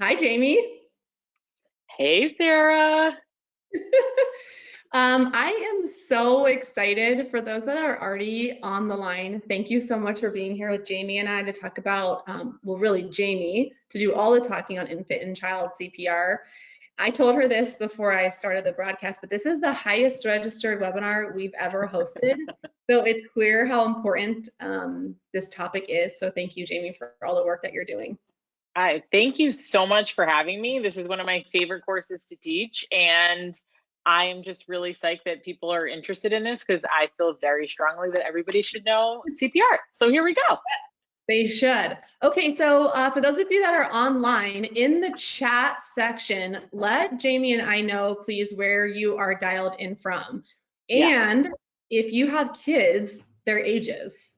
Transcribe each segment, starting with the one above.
Hi, Jamie. Hey, Sarah. I am so excited for those that are already on the line. Thank you so much for being here with Jamie and I to talk about, well, really Jamie, to do all the talking on infant and child CPR. I told her this before I started the broadcast, but this is the highest registered webinar we've ever hosted. So it's clear how important this topic is. So thank you, Jamie, for all the work that you're doing. I thank you so much for having me. This is one of my favorite courses to teach, and I am just really psyched that people are interested in this because I feel very strongly that everybody should know CPR. So here we go. They should. Okay, so for those of you that are online, in the chat section, let Jamie and I know, please, where you are dialed in from. Yeah, And if you have kids, their ages.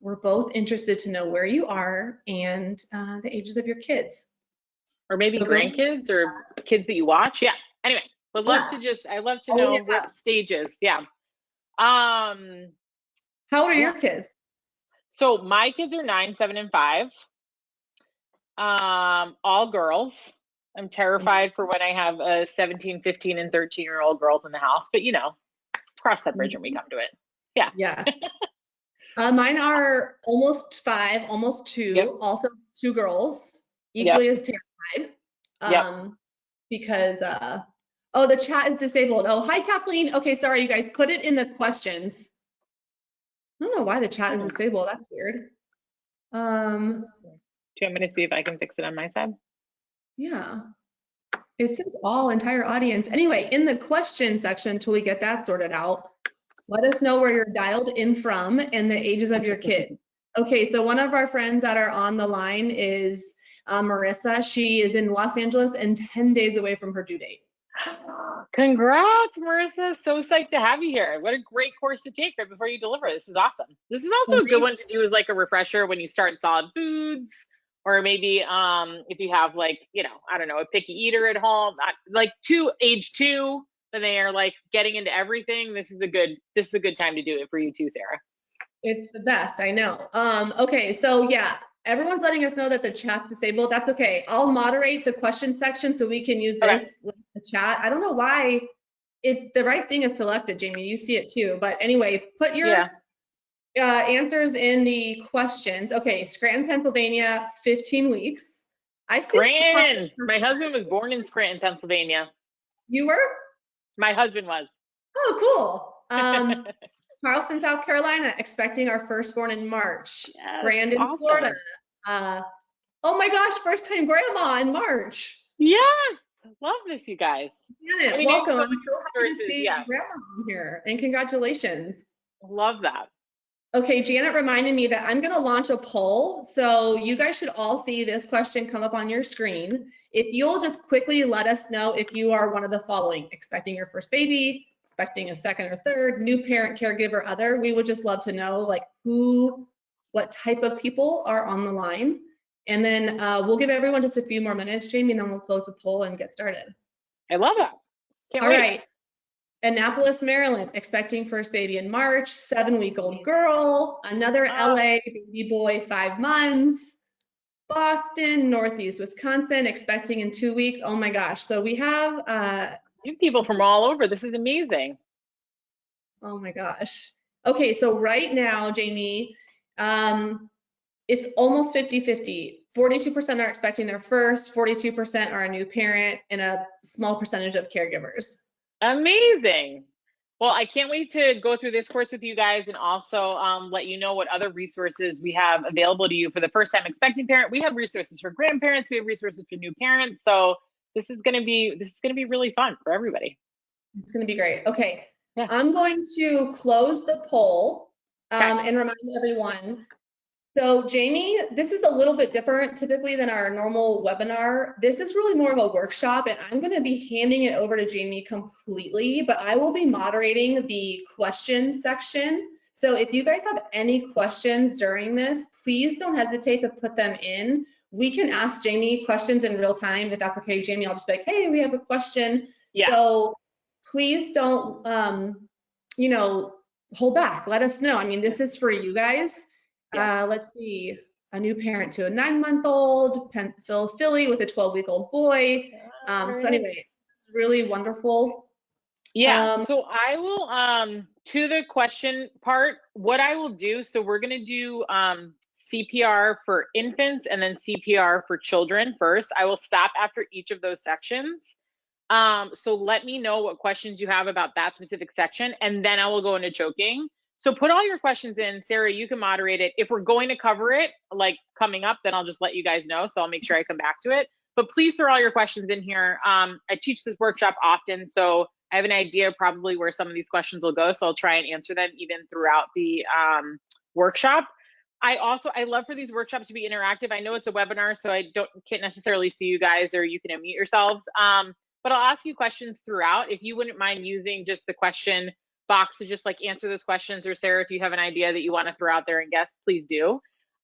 We're both interested to know where you are and the ages of your kids. or maybe So go. grandkids or kids that you watch. Yeah. Anyway, would love Yeah. to I love to Oh, know yeah. what stages. Yeah. Um, How old are yeah. your kids? So my kids are 9, 7, and 5. All girls. I'm terrified for when I have a 17, 15, and 13-year-old girls in the house, but cross that bridge when we Mhm. come to it. Yeah. Yes. Mine are almost 5, almost Yep. 2, also 2 girls, Yep. equally as terrified. Yep. Because oh, the chat is disabled. Oh, hi Kathleen. Okay, sorry you guys, put it in the questions. I don't know why the chat is Hmm. disabled. That's weird. Do you want me to see if I can fix it on my side? Yeah. It says all entire audience. Anyway, in the question section until we get that sorted out, let us know where you're dialed in from and the ages of your kids. Okay, so one of our friends that are on the line is Marissa. She is in Los Angeles and 10 days away from her due date. Congrats, Marissa. So psyched to have you here. What a great course to take right before you deliver. This is awesome. This is Well, also a good one to do as like a refresher when you start solid foods, or maybe if you have like, I don't know, a picky eater at home, like age 2, when they are like getting into everything. This is a good time to do it for you too, Sarah. it's the best, I know. Okay, so yeah, everyone's letting us know that the chat's disabled. That's okay. I'll moderate the question section so we can use Okay. this with the chat. I don't know why it's the right thing is selected, Jamie. You see it too. But anyway, put your Yeah. answers in the questions. Okay, Scranton, Pennsylvania, 15 weeks. I see Scranton. My husband was born in Scranton, Pennsylvania. you were? My husband was. Oh, cool. Charleston, South Carolina, expecting our firstborn in March. Yes. Brandon, Florida. Awesome. Uh, oh my gosh, first time grandma in March. Yes. Love this, you guys. I Janet, mean, I have welcome. so I'm many so happy to resources. see Yeah. grandma on here and congratulations. Love that. Okay, Janet reminded me that I'm going to launch a poll. So you guys should all see this question come up on your screen. If you'll just quickly let us know if you are one of the following: expecting your first baby, expecting a second or third, new parent, caregiver, other. We would just love to know like what type of people are on the line. And then we'll give everyone just a few more minutes, Jamie, and then we'll close the poll and get started. I love that. Can't All wait. right. Annapolis, Maryland, expecting first baby in March, 7-week-old girl. Another Ah, LA, baby boy, 5 months. Boston, Northeast Wisconsin, expecting in 2 weeks. Oh my gosh. So we have, you have people from all over. This is amazing. oh my gosh. Okay, so right now, Jamie, it's almost 50-50. 42% are expecting their first, 42% are a new parent, and a small percentage of caregivers. Amazing. Well, I can't wait to go through this course with you guys and also let you know what other resources we have available to you for the first time expecting parent. We have resources for grandparents. We have resources for new parents. So this is gonna be really fun for everybody. It's going to be great. Okay, Yeah. I'm going to close the poll Okay. and remind everyone. So Jamie, this is a little bit different typically than our normal webinar. This is really more of a workshop, and I'm going to be handing it over to Jamie completely, but I will be moderating the questions section. So if you guys have any questions during this, please don't hesitate to put them in. We can ask Jamie questions in real time. If that's okay, Jamie, I'll just be like, hey, we have a question. Yeah. So please don't, hold back. Let us know. I mean, this is for you guys. Yes. Let's see. a new parent to a 9-month-old, Phil Philly with a 12-week-old boy. So anyway, it's really wonderful. Yeah, so I will to the question part, what I will do, so we're going to do CPR for infants and then CPR for children first. I will stop after each of those sections. So let me know what questions you have about that specific section, and then I will go into choking. So put all your questions in. Sarah, you can moderate it. If we're going to cover it like coming up, then I'll just let you guys know. So I'll make sure I come back to it. But please throw all your questions in here. I teach this workshop often, so I have an idea probably where some of these questions will go. So I'll try and answer them even throughout the workshop. I love for these workshops to be interactive. I know it's a webinar, so I can't necessarily see you guys, or you can unmute yourselves. But I'll ask you questions throughout. If you wouldn't mind using just the question box to just like answer those questions, or Sarah, if you have an idea that you want to throw out there and guess, please do.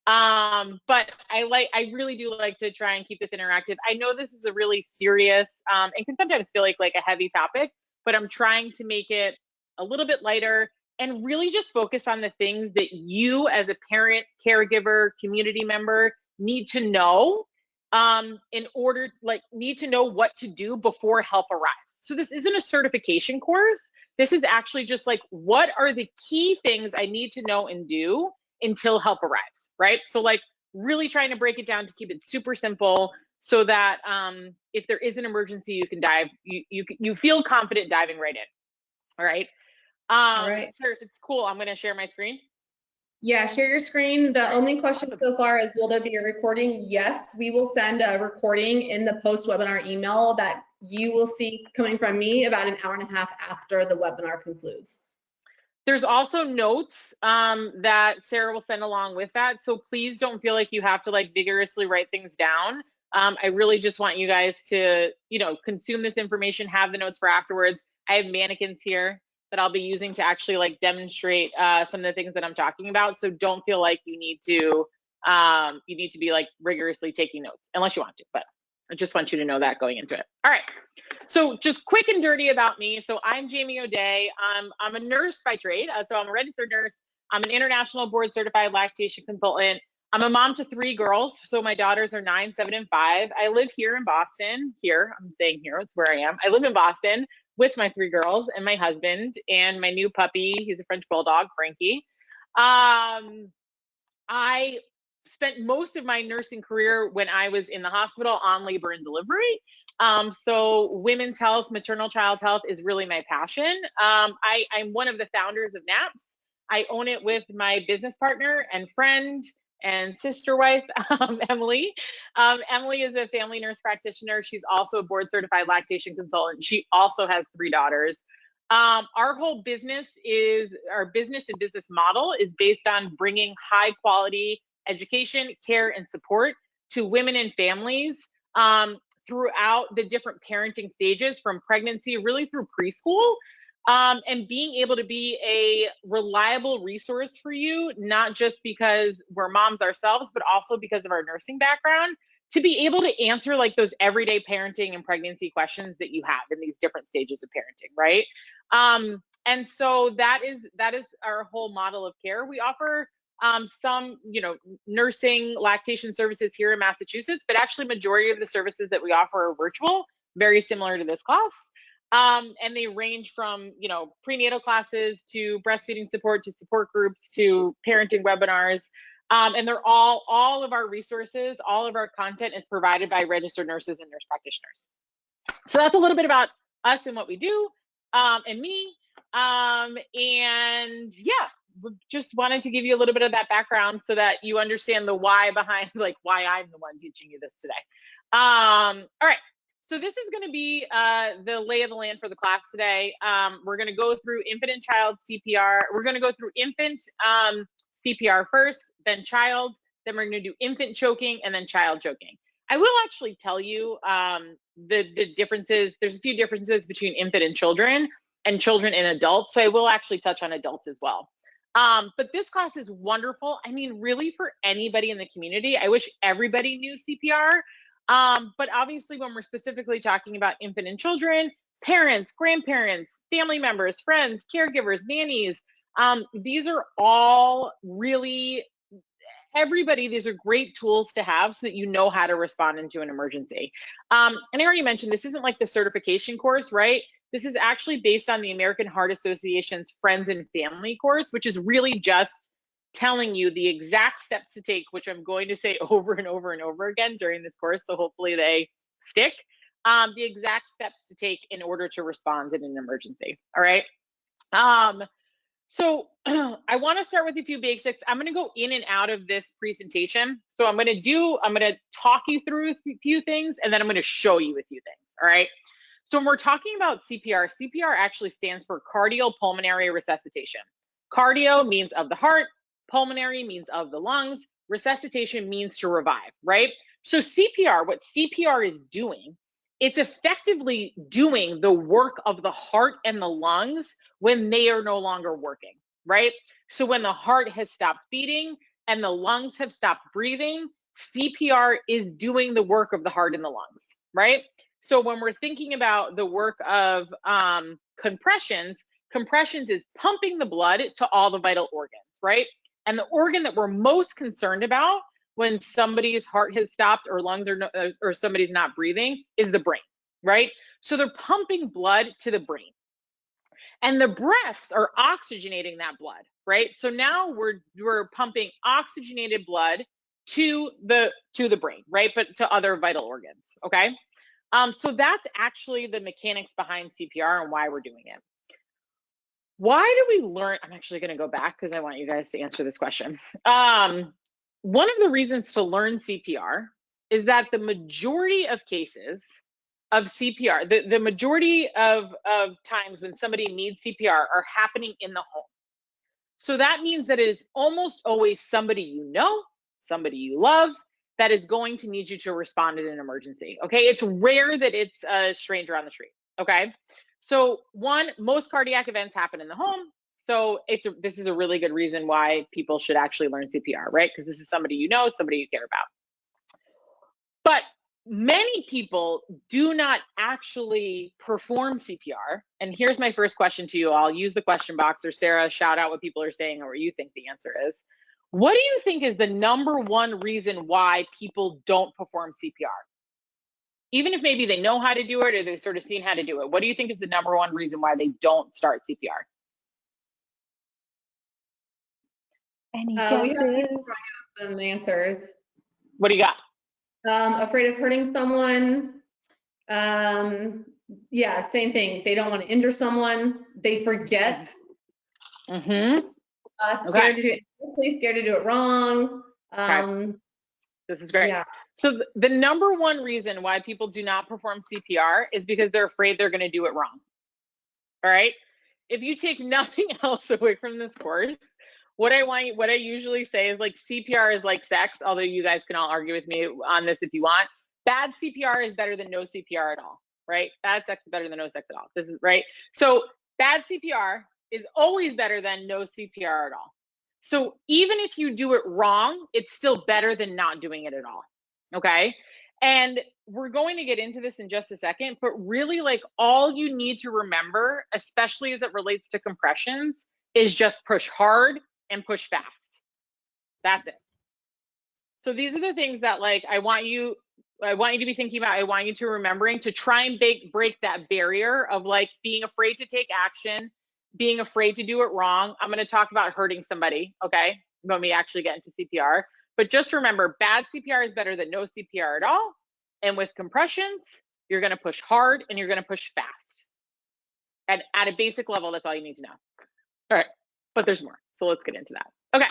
But I really do like to try and keep this interactive. I know this is a really serious and can sometimes feel like a heavy topic, but I'm trying to make it a little bit lighter and really just focus on the things that you as a parent, caregiver, community member need to know in order, need to know what to do before help arrives. So this isn't a certification course. This is actually just like, what are the key things I need to know and do until help arrives, right? So like really trying to break it down to keep it super simple so that if there is an emergency, you can dive, you feel confident diving right in. All right. All right. Sir, if it's cool, I'm going to share my screen. Yeah, share your screen. The only question so far is, will there be a recording? Yes, we will send a recording in the post-webinar email that you will see coming from me about an hour and a half after the webinar concludes. There's also notes that Sarah will send along with that. So please don't feel like you have to like vigorously write things down. I really just want you guys to, consume this information, have the notes for afterwards. I have mannequins here that I'll be using to actually like demonstrate some of the things that I'm talking about. So don't feel like you need to be like rigorously taking notes unless you want to, but I just want you to know that going into it. All right. So just quick and dirty about me. So I'm Jamie O'Day. I'm a nurse by trade. So I'm a registered nurse. I'm an international board certified lactation consultant. I'm a mom to 3 girls. So my daughters are 9, 7, and 5. I live here in Boston. I'm saying here, it's where I am. I live in Boston with my 3 girls and my husband and my new puppy. He's a French bulldog, Frankie. I spent most of my nursing career when I was in the hospital on labor and delivery. So women's health, maternal child health is really my passion. I'm one of the founders of NAPS. I own it with my business partner and friend and sister wife, Emily. Emily is a family nurse practitioner. She's also a board certified lactation consultant. She also has 3 daughters. Our whole business and business model is based on bringing high quality education, care, and support to women and families throughout the different parenting stages, from pregnancy really through preschool, and being able to be a reliable resource for you, not just because we're moms ourselves, but also because of our nursing background, to be able to answer like those everyday parenting and pregnancy questions that you have in these different stages of parenting, right? And so that is our whole model of care. We offer some, nursing lactation services here in Massachusetts, but actually majority of the services that we offer are virtual, very similar to this class. And they range from, prenatal classes to breastfeeding support to support groups to parenting webinars. And they're all of our resources, all of our content is provided by registered nurses and nurse practitioners. So that's a little bit about us and what we do, and me. And yeah, just wanted to give you a little bit of that background so that you understand the why behind why I'm the one teaching you this today. All right. So this is going to be the lay of the land for the class today. We're going to go through infant and child CPR. We're going to go through infant CPR first, then child, then we're going to do infant choking, and then child choking. I will actually tell you the differences. There's a few differences between infant and children and adults. So I will actually touch on adults as well. But this class is wonderful. I mean, really for anybody in the community. I wish everybody knew CPR. But obviously when we're specifically talking about infant and children, parents, grandparents, family members, friends, caregivers, nannies, these are all really everybody, these are great tools to have so that you know how to respond into an emergency. And I already mentioned, this isn't like the certification course, right? This is actually based on the American Heart Association's Friends and Family course, which is really just telling you the exact steps to take, which I'm going to say over and over and over again during this course, so hopefully they stick. The exact steps to take in order to respond in an emergency, all right? So I want to start with a few basics. I'm going to go in and out of this presentation. So I'm going to talk you through a few things, and then I'm going to show you a few things, all right? So when we're talking about CPR, CPR actually stands for cardiopulmonary resuscitation. Cardio means of the heart, pulmonary means of the lungs, resuscitation means to revive, right? So CPR, what CPR is doing, it's effectively doing the work of the heart and the lungs when they are no longer working, right? So when the heart has stopped beating and the lungs have stopped breathing, CPR is doing the work of the heart and the lungs, right? So when we're thinking about the work of compressions is pumping the blood to all the vital organs, right? And the organ that we're most concerned about when somebody's heart has stopped or lungs are or somebody's not breathing is the brain, right? So they're pumping blood to the brain. And the breaths are oxygenating that blood, right? So now we're pumping oxygenated blood to the brain, right? But to other vital organs, okay? So that's actually the mechanics behind CPR and why we're doing it. Why do we learn? I'm actually going to go back because I want you guys to answer this question. One of the reasons to learn CPR is that the majority of cases of CPR, the majority of times when somebody needs CPR are happening in the home. So that means that it is almost always somebody you know, somebody you love, that is going to need you to respond in an emergency, okay? It's rare that it's a stranger on the street, okay? So one, most cardiac events happen in the home. So this is a really good reason why people should actually learn CPR, right? Because this is somebody you know, somebody you care about. But many people do not actually perform CPR. And here's my first question to you all. Use the question box, or Sarah, shout out what people are saying or what you think the answer is. What do you think is the #1 reason why people don't perform CPR? Even if maybe they know how to do it or they've sort of seen how to do it, what do you think is the #1 reason why they don't start CPR? We have people writing out some answers. What do you got? Afraid of hurting someone. Yeah, same thing. They don't want to injure someone. They forget. Mm-hmm. Scared to do it, scared to do it wrong. This is great. Yeah. So the #1 reason why people do not perform CPR is because they're afraid they're going to do it wrong. All right. If you take nothing else away from this course, what I usually say is, like, CPR is like sex, although you guys can all argue with me on this if you want. Bad CPR is better than no CPR at all, right? Bad sex is better than no sex at all. This is right. So bad CPR is always better than no CPR at all. So even if you do it wrong, it's still better than not doing it at all. Okay. And we're going to get into this in just a second, but really, like, all you need to remember, especially as it relates to compressions, is just push hard and push fast. That's it. So these are the things that, like, I want you to be thinking about. I want you to remembering to try and break that barrier of, like, being afraid to take action, being afraid to do it wrong. I'm going to talk about hurting somebody, okay, when we actually get into CPR. But just remember, bad CPR is better than no CPR at all. And with compressions, you're going to push hard and you're going to push fast. And at a basic level, that's all you need to know. All right, but there's more. So let's get into that. Okay.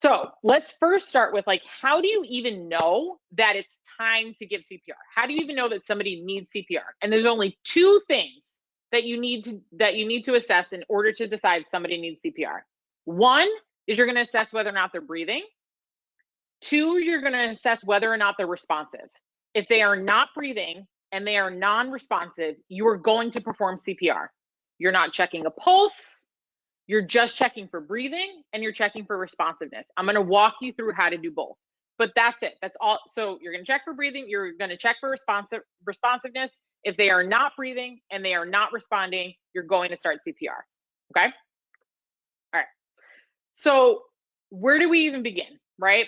So let's first start with, like, how do you even know that it's time to give CPR? How do you even know that somebody needs CPR? And there's only 2 things that you need to assess in order to decide somebody needs CPR. One is you're going to assess whether or not they're breathing. 2, you're going to assess whether or not they're responsive. If they are not breathing and they are non-responsive, you are going to perform CPR. You're not checking a pulse. You're just checking for breathing and you're checking for responsiveness. I'm going to walk you through how to do both, but that's it. That's all. So you're going to check for breathing. You're going to check for responsiveness. If they are not breathing and they are not responding, you're going to start CPR. Okay. All right. So where do we even begin, right?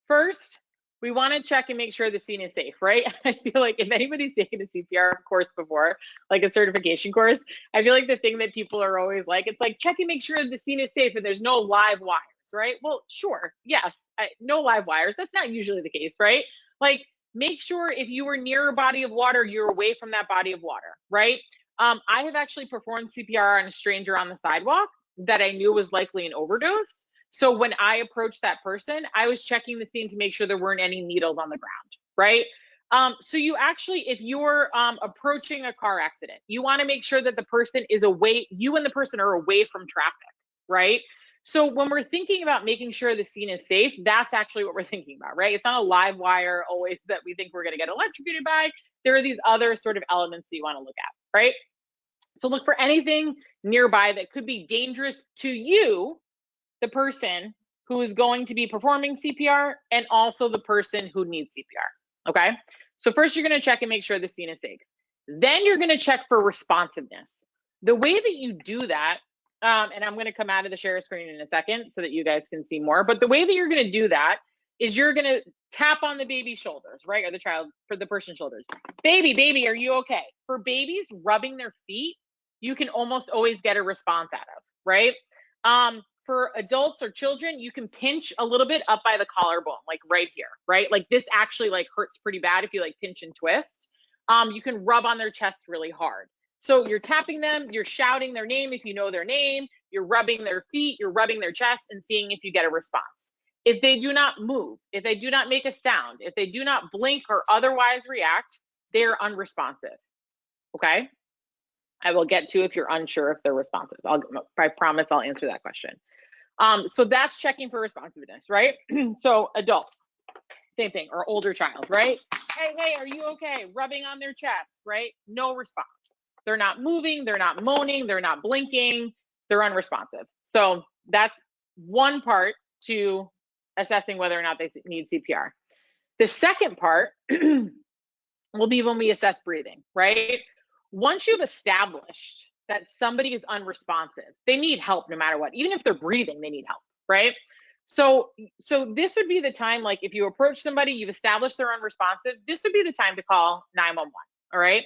First, we want to check and make sure the scene is safe, right? I feel like if anybody's taken a CPR course before, like a certification course, I feel like the thing that people are always like, it's like, check and make sure the scene is safe and there's no live wires, right? Well, sure, yes, no live wires. That's not usually the case, right? Like, make sure if you were near a body of water, you're away from that body of water, right? I have actually performed CPR on a stranger on the sidewalk that I knew was likely an overdose. So when I approached that person, I was checking the scene to make sure there weren't any needles on the ground, right? So you actually, if you're approaching a car accident, you want to make sure that the person is away, you and the person are away from traffic, right? So when we're thinking about making sure the scene is safe, that's actually what we're thinking about, right? It's not a live wire always that we think we're going to get electrocuted by. There are these other sort of elements that you want to look at, right? So look for anything nearby that could be dangerous to you, the person who is going to be performing CPR, and also the person who needs CPR, okay? So first you're gonna check and make sure the scene is safe. Then you're gonna check for responsiveness. The way that you do that, and I'm gonna come out of the share screen in a second so that you guys can see more, but the way that you're gonna do that is you're gonna tap on the baby's shoulders, right? Or the child, for the person's shoulders. Baby, are you okay? For babies, rubbing their feet, you can almost always get a response out of, right? For adults or children, you can pinch a little bit up by the collarbone, like right here, right? Like this actually like hurts pretty bad if you like pinch and twist. You can rub on their chest really hard. So you're tapping them, you're shouting their name if you know their name, you're rubbing their feet, you're rubbing their chest and seeing if you get a response. If they do not move, if they do not make a sound, if they do not blink or otherwise react, they're unresponsive, okay? I will get to if you're unsure if they're responsive. I promise I'll answer that question. So that's checking for responsiveness, right? So adult, same thing, or older child, right? Hey, are you okay? Rubbing on their chest, right? No response. They're not moving, they're not moaning, they're not blinking, they're unresponsive. So that's one part to assessing whether or not they need CPR. The second part will be when we assess breathing, right? Once you've established that somebody is unresponsive, they need help no matter what. Even if they're breathing, they need help, right? So this would be the time, like if you approach somebody, you've established they're unresponsive, this would be the time to call 911, all right?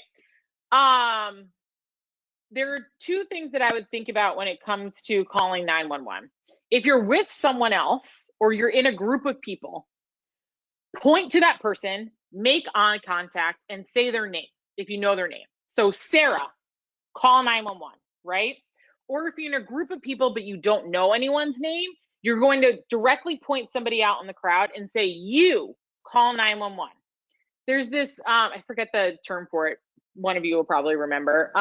There are two things that I would think about when it comes to calling 911. If you're with someone else or you're in a group of people, point to that person, make eye contact, and say their name if you know their name. So Sarah, call 911, right? Or if you're in a group of people but you don't know anyone's name, you're going to directly point somebody out in the crowd and say, you call 911. There's this, I forget the term for it. One of you will probably remember,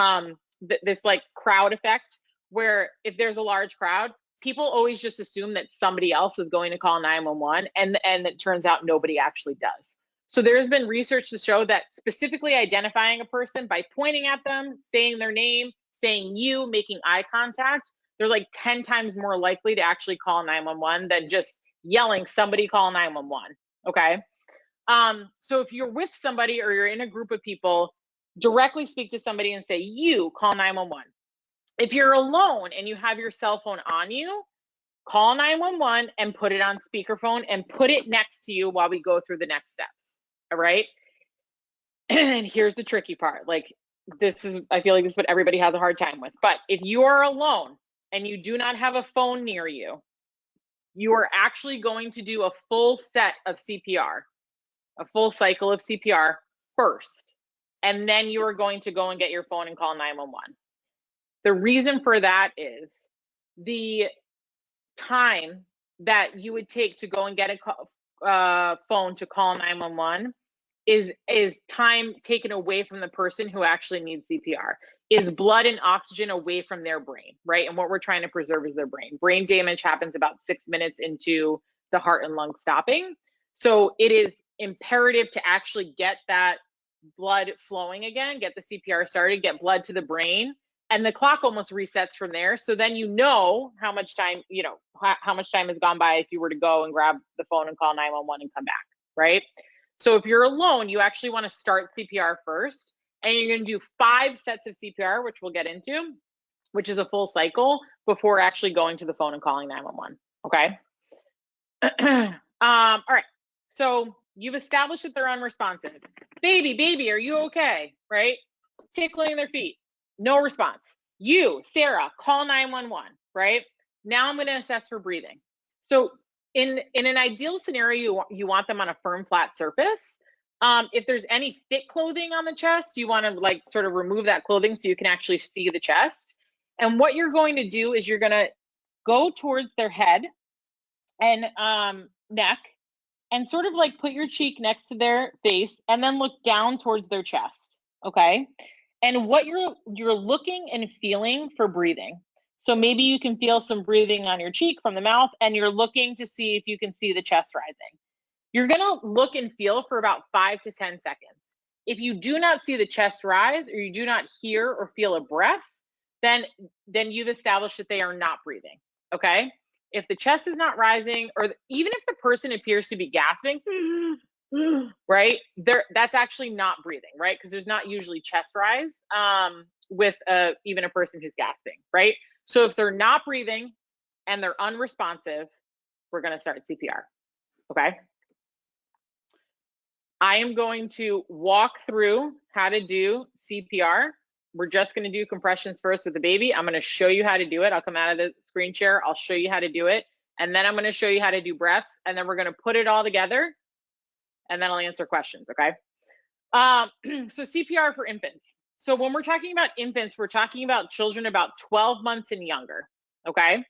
this like crowd effect, where if there's a large crowd, people always just assume that somebody else is going to call 911, and it turns out nobody actually does. So there's been research to show that specifically identifying a person by pointing at them, saying their name, saying you, making eye contact, they're like 10 times more likely to actually call 911 than just yelling, somebody call 911, okay? So if you're with somebody or you're in a group of people, directly speak to somebody and say, you call 911. If you're alone and you have your cell phone on you, call 911 and put it on speakerphone and put it next to you while we go through the next steps, all right? And here's the tricky part. Like this is, I feel like this is what everybody has a hard time with. But if you are alone and you do not have a phone near you, you are actually going to do a full set of CPR, a full cycle of CPR first. And then you are going to go and get your phone and call 911. The reason for that is the time that you would take to go and get a phone to call 911 is time taken away from the person who actually needs CPR, is blood and oxygen away from their brain, right? And what we're trying to preserve is their brain. Brain damage happens about 6 minutes into the heart and lung stopping. So it is imperative to actually get that blood flowing again, get the CPR started, get blood to the brain, and the clock almost resets from there. So then you know how much time, how much time has gone by if you were to go and grab the phone and call 911 and come back, right? So if you're alone, you actually want to start CPR first, and you're going to do 5 sets of CPR, which we'll get into, which is a full cycle before actually going to the phone and calling 911, okay? All right. So you've established that they're unresponsive. Baby, are you okay? Right? Tickling their feet. No response. You, Sarah, call 911, right? Now I'm going to assess for breathing. So in an ideal scenario, you want them on a firm, flat surface. If there's any thick clothing on the chest, you want to like sort of remove that clothing so you can actually see the chest. And what you're going to do is you're going to go towards their head and neck and sort of like put your cheek next to their face and then look down towards their chest, okay? And what you're looking and feeling for breathing. So maybe you can feel some breathing on your cheek from the mouth and you're looking to see if you can see the chest rising. You're gonna look and feel for about 5 to 10 seconds. If you do not see the chest rise or you do not hear or feel a breath, then you've established that they are not breathing, okay? If the chest is not rising, or even if the person appears to be gasping, right, that's actually not breathing, right? Because there's not usually chest rise with even a person who's gasping, right? So if they're not breathing and they're unresponsive, we're going to start CPR, okay? I am going to walk through how to do CPR. We're just going to do compressions first with the baby. I'm going to show you how to do it. I'll come out of the screen share. I'll show you how to do it. And then I'm going to show you how to do breaths. And then we're going to put it all together. And then I'll answer questions, okay? So CPR for infants. So when we're talking about infants, we're talking about children about 12 months and younger, okay?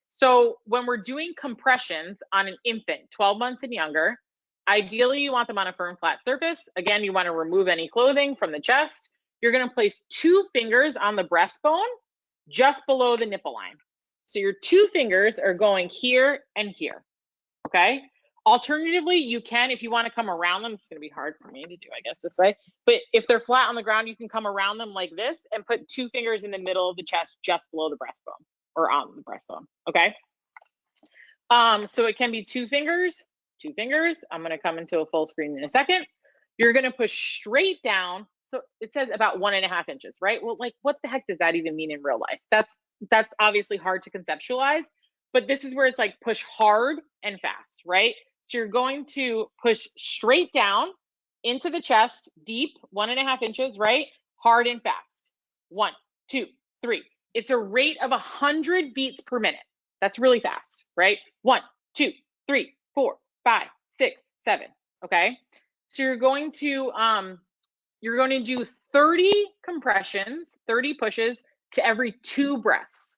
So when we're doing compressions on an infant, 12 months and younger, ideally you want them on a firm, flat surface. Again, you want to remove any clothing from the chest. You're going to place 2 fingers on the breastbone just below the nipple line. So your 2 fingers are going here and here, okay? Alternatively, you can, if you want to come around them, it's going to be hard for me to do, I guess, this way. But if they're flat on the ground, you can come around them like this and put 2 fingers in the middle of the chest just below the breastbone or on the breastbone, okay? So it can be 2 fingers, 2 fingers. I'm going to come into a full screen in a second. You're going to push straight down. So it says about 1.5 inches, right? Well, like what the heck does that even mean in real life? That's obviously hard to conceptualize, but this is where it's like push hard and fast, right? So you're going to push straight down into the chest, deep, 1.5 inches, right? Hard and fast. 1, 2, 3. It's a rate of 100 beats per minute. That's really fast, right? 1, 2, 3, 4, 5, 6, 7. Okay. So you're going to do 30 compressions, 30 pushes to every 2 breaths.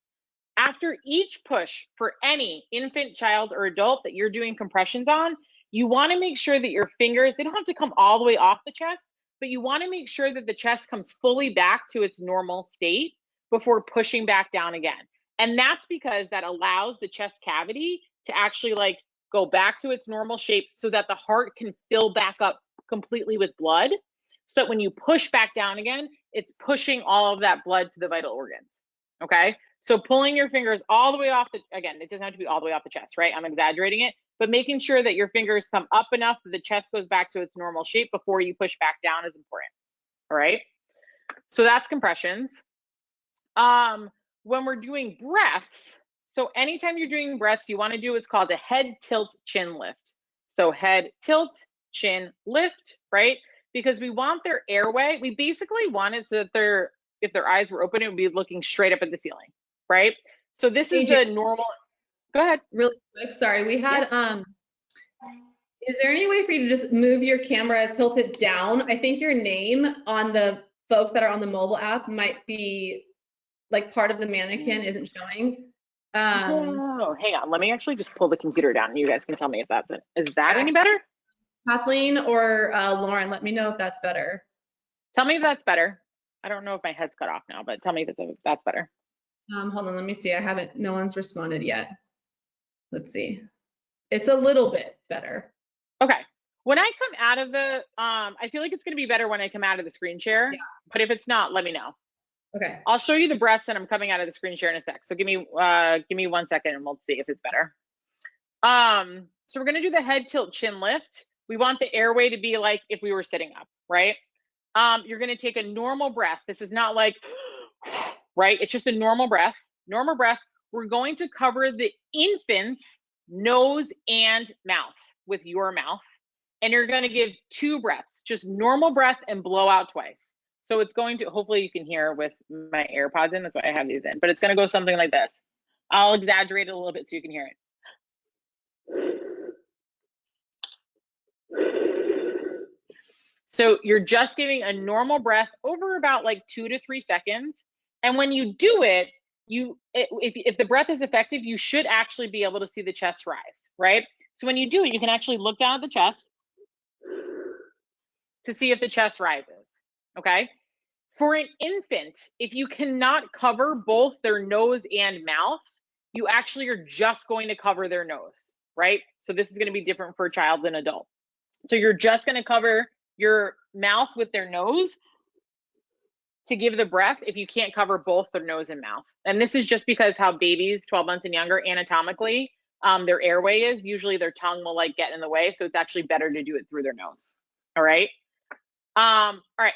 After each push for any infant, child, or adult that you're doing compressions on, you want to make sure that your fingers, they don't have to come all the way off the chest, but you want to make sure that the chest comes fully back to its normal state before pushing back down again. And that's because that allows the chest cavity to actually like go back to its normal shape so that the heart can fill back up completely with blood. So that when you push back down again, it's pushing all of that blood to the vital organs. Okay. So pulling your fingers all the way off again, it doesn't have to be all the way off the chest, right? I'm exaggerating it, but making sure that your fingers come up enough that the chest goes back to its normal shape before you push back down is important. All right. So that's compressions. When we're doing breaths, so anytime you're doing breaths, you want to do what's called a head tilt chin lift. So head tilt, chin lift, right? Because we want their airway, we basically want it so that if their eyes were open, it would be looking straight up at the ceiling, right? So this is the normal, go ahead. Really quick, sorry, we had, is there any way for you to just move your camera, tilt it down? I think your name on the folks that are on the mobile app might be like part of the mannequin isn't showing. Oh, hang on. Let me actually just pull the computer down and you guys can tell me if that's it. Is that any better? Kathleen or Lauren, let me know if that's better. Tell me if that's better. I don't know if my head's cut off now, but tell me if that's better. Hold on, let me see. No one's responded yet. Let's see. It's a little bit better. Okay. When I come out of the, I feel like it's gonna be better when I come out of the screen share, but if it's not, let me know. Okay. I'll show you the breaths and I'm coming out of the screen share in a sec. So give me 1 second and we'll see if it's better. So we're gonna do the head tilt chin lift. We want the airway to be like if we were sitting up, right? You're gonna take a normal breath. This is not like, right? It's just a normal breath. Normal breath. We're going to cover the infant's nose and mouth with your mouth. And you're going to give 2 breaths, just normal breath and blow out twice. So it's going to, hopefully you can hear with my AirPods in, that's why I have these in, but it's going to go something like this. I'll exaggerate it a little bit so you can hear it. So you're just giving a normal breath over about like 2 to 3 seconds. And when you do it, if the breath is effective, you should actually be able to see the chest rise, right? So when you do it, you can actually look down at the chest to see if the chest rises, okay? For an infant, if you cannot cover both their nose and mouth, you actually are just going to cover their nose, right? So this is going to be different for a child than adult. So you're just going to cover your mouth with their nose to give the breath if you can't cover both their nose and mouth. And this is just because how babies 12 months and younger anatomically, their airway is, usually their tongue will like get in the way. So it's actually better to do it through their nose. All right. All right.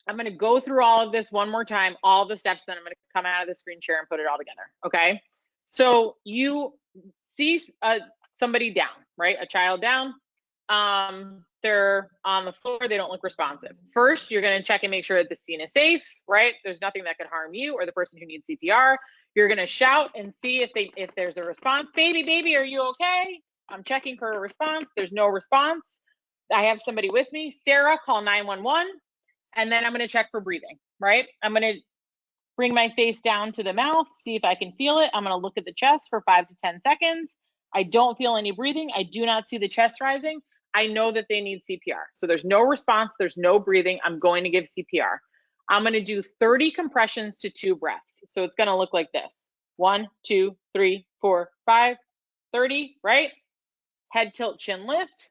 I'm going to go through all of this one more time, all the steps, then I'm going to come out of the screen share and put it all together. Okay. So you see somebody down, right? A child down. They're on the floor, they don't look responsive. First, you're going to check and make sure that the scene is safe, right? There's nothing that could harm you or the person who needs CPR. You're going to shout and see if there's a response. Baby, are you okay? I'm checking for a response. There's no response. I have somebody with me. Sarah, call 911. And then I'm going to check for breathing, right? I'm going to bring my face down to the mouth, see if I can feel it. I'm going to look at the chest for 5 to 10 seconds. I don't feel any breathing. I do not see the chest rising. I know that they need CPR. So there's no response. There's no breathing. I'm going to give CPR. I'm going to do 30 compressions to 2 breaths. So it's going to look like this. 1, 2, 3, 4, 5, 30, right? Head tilt, chin lift.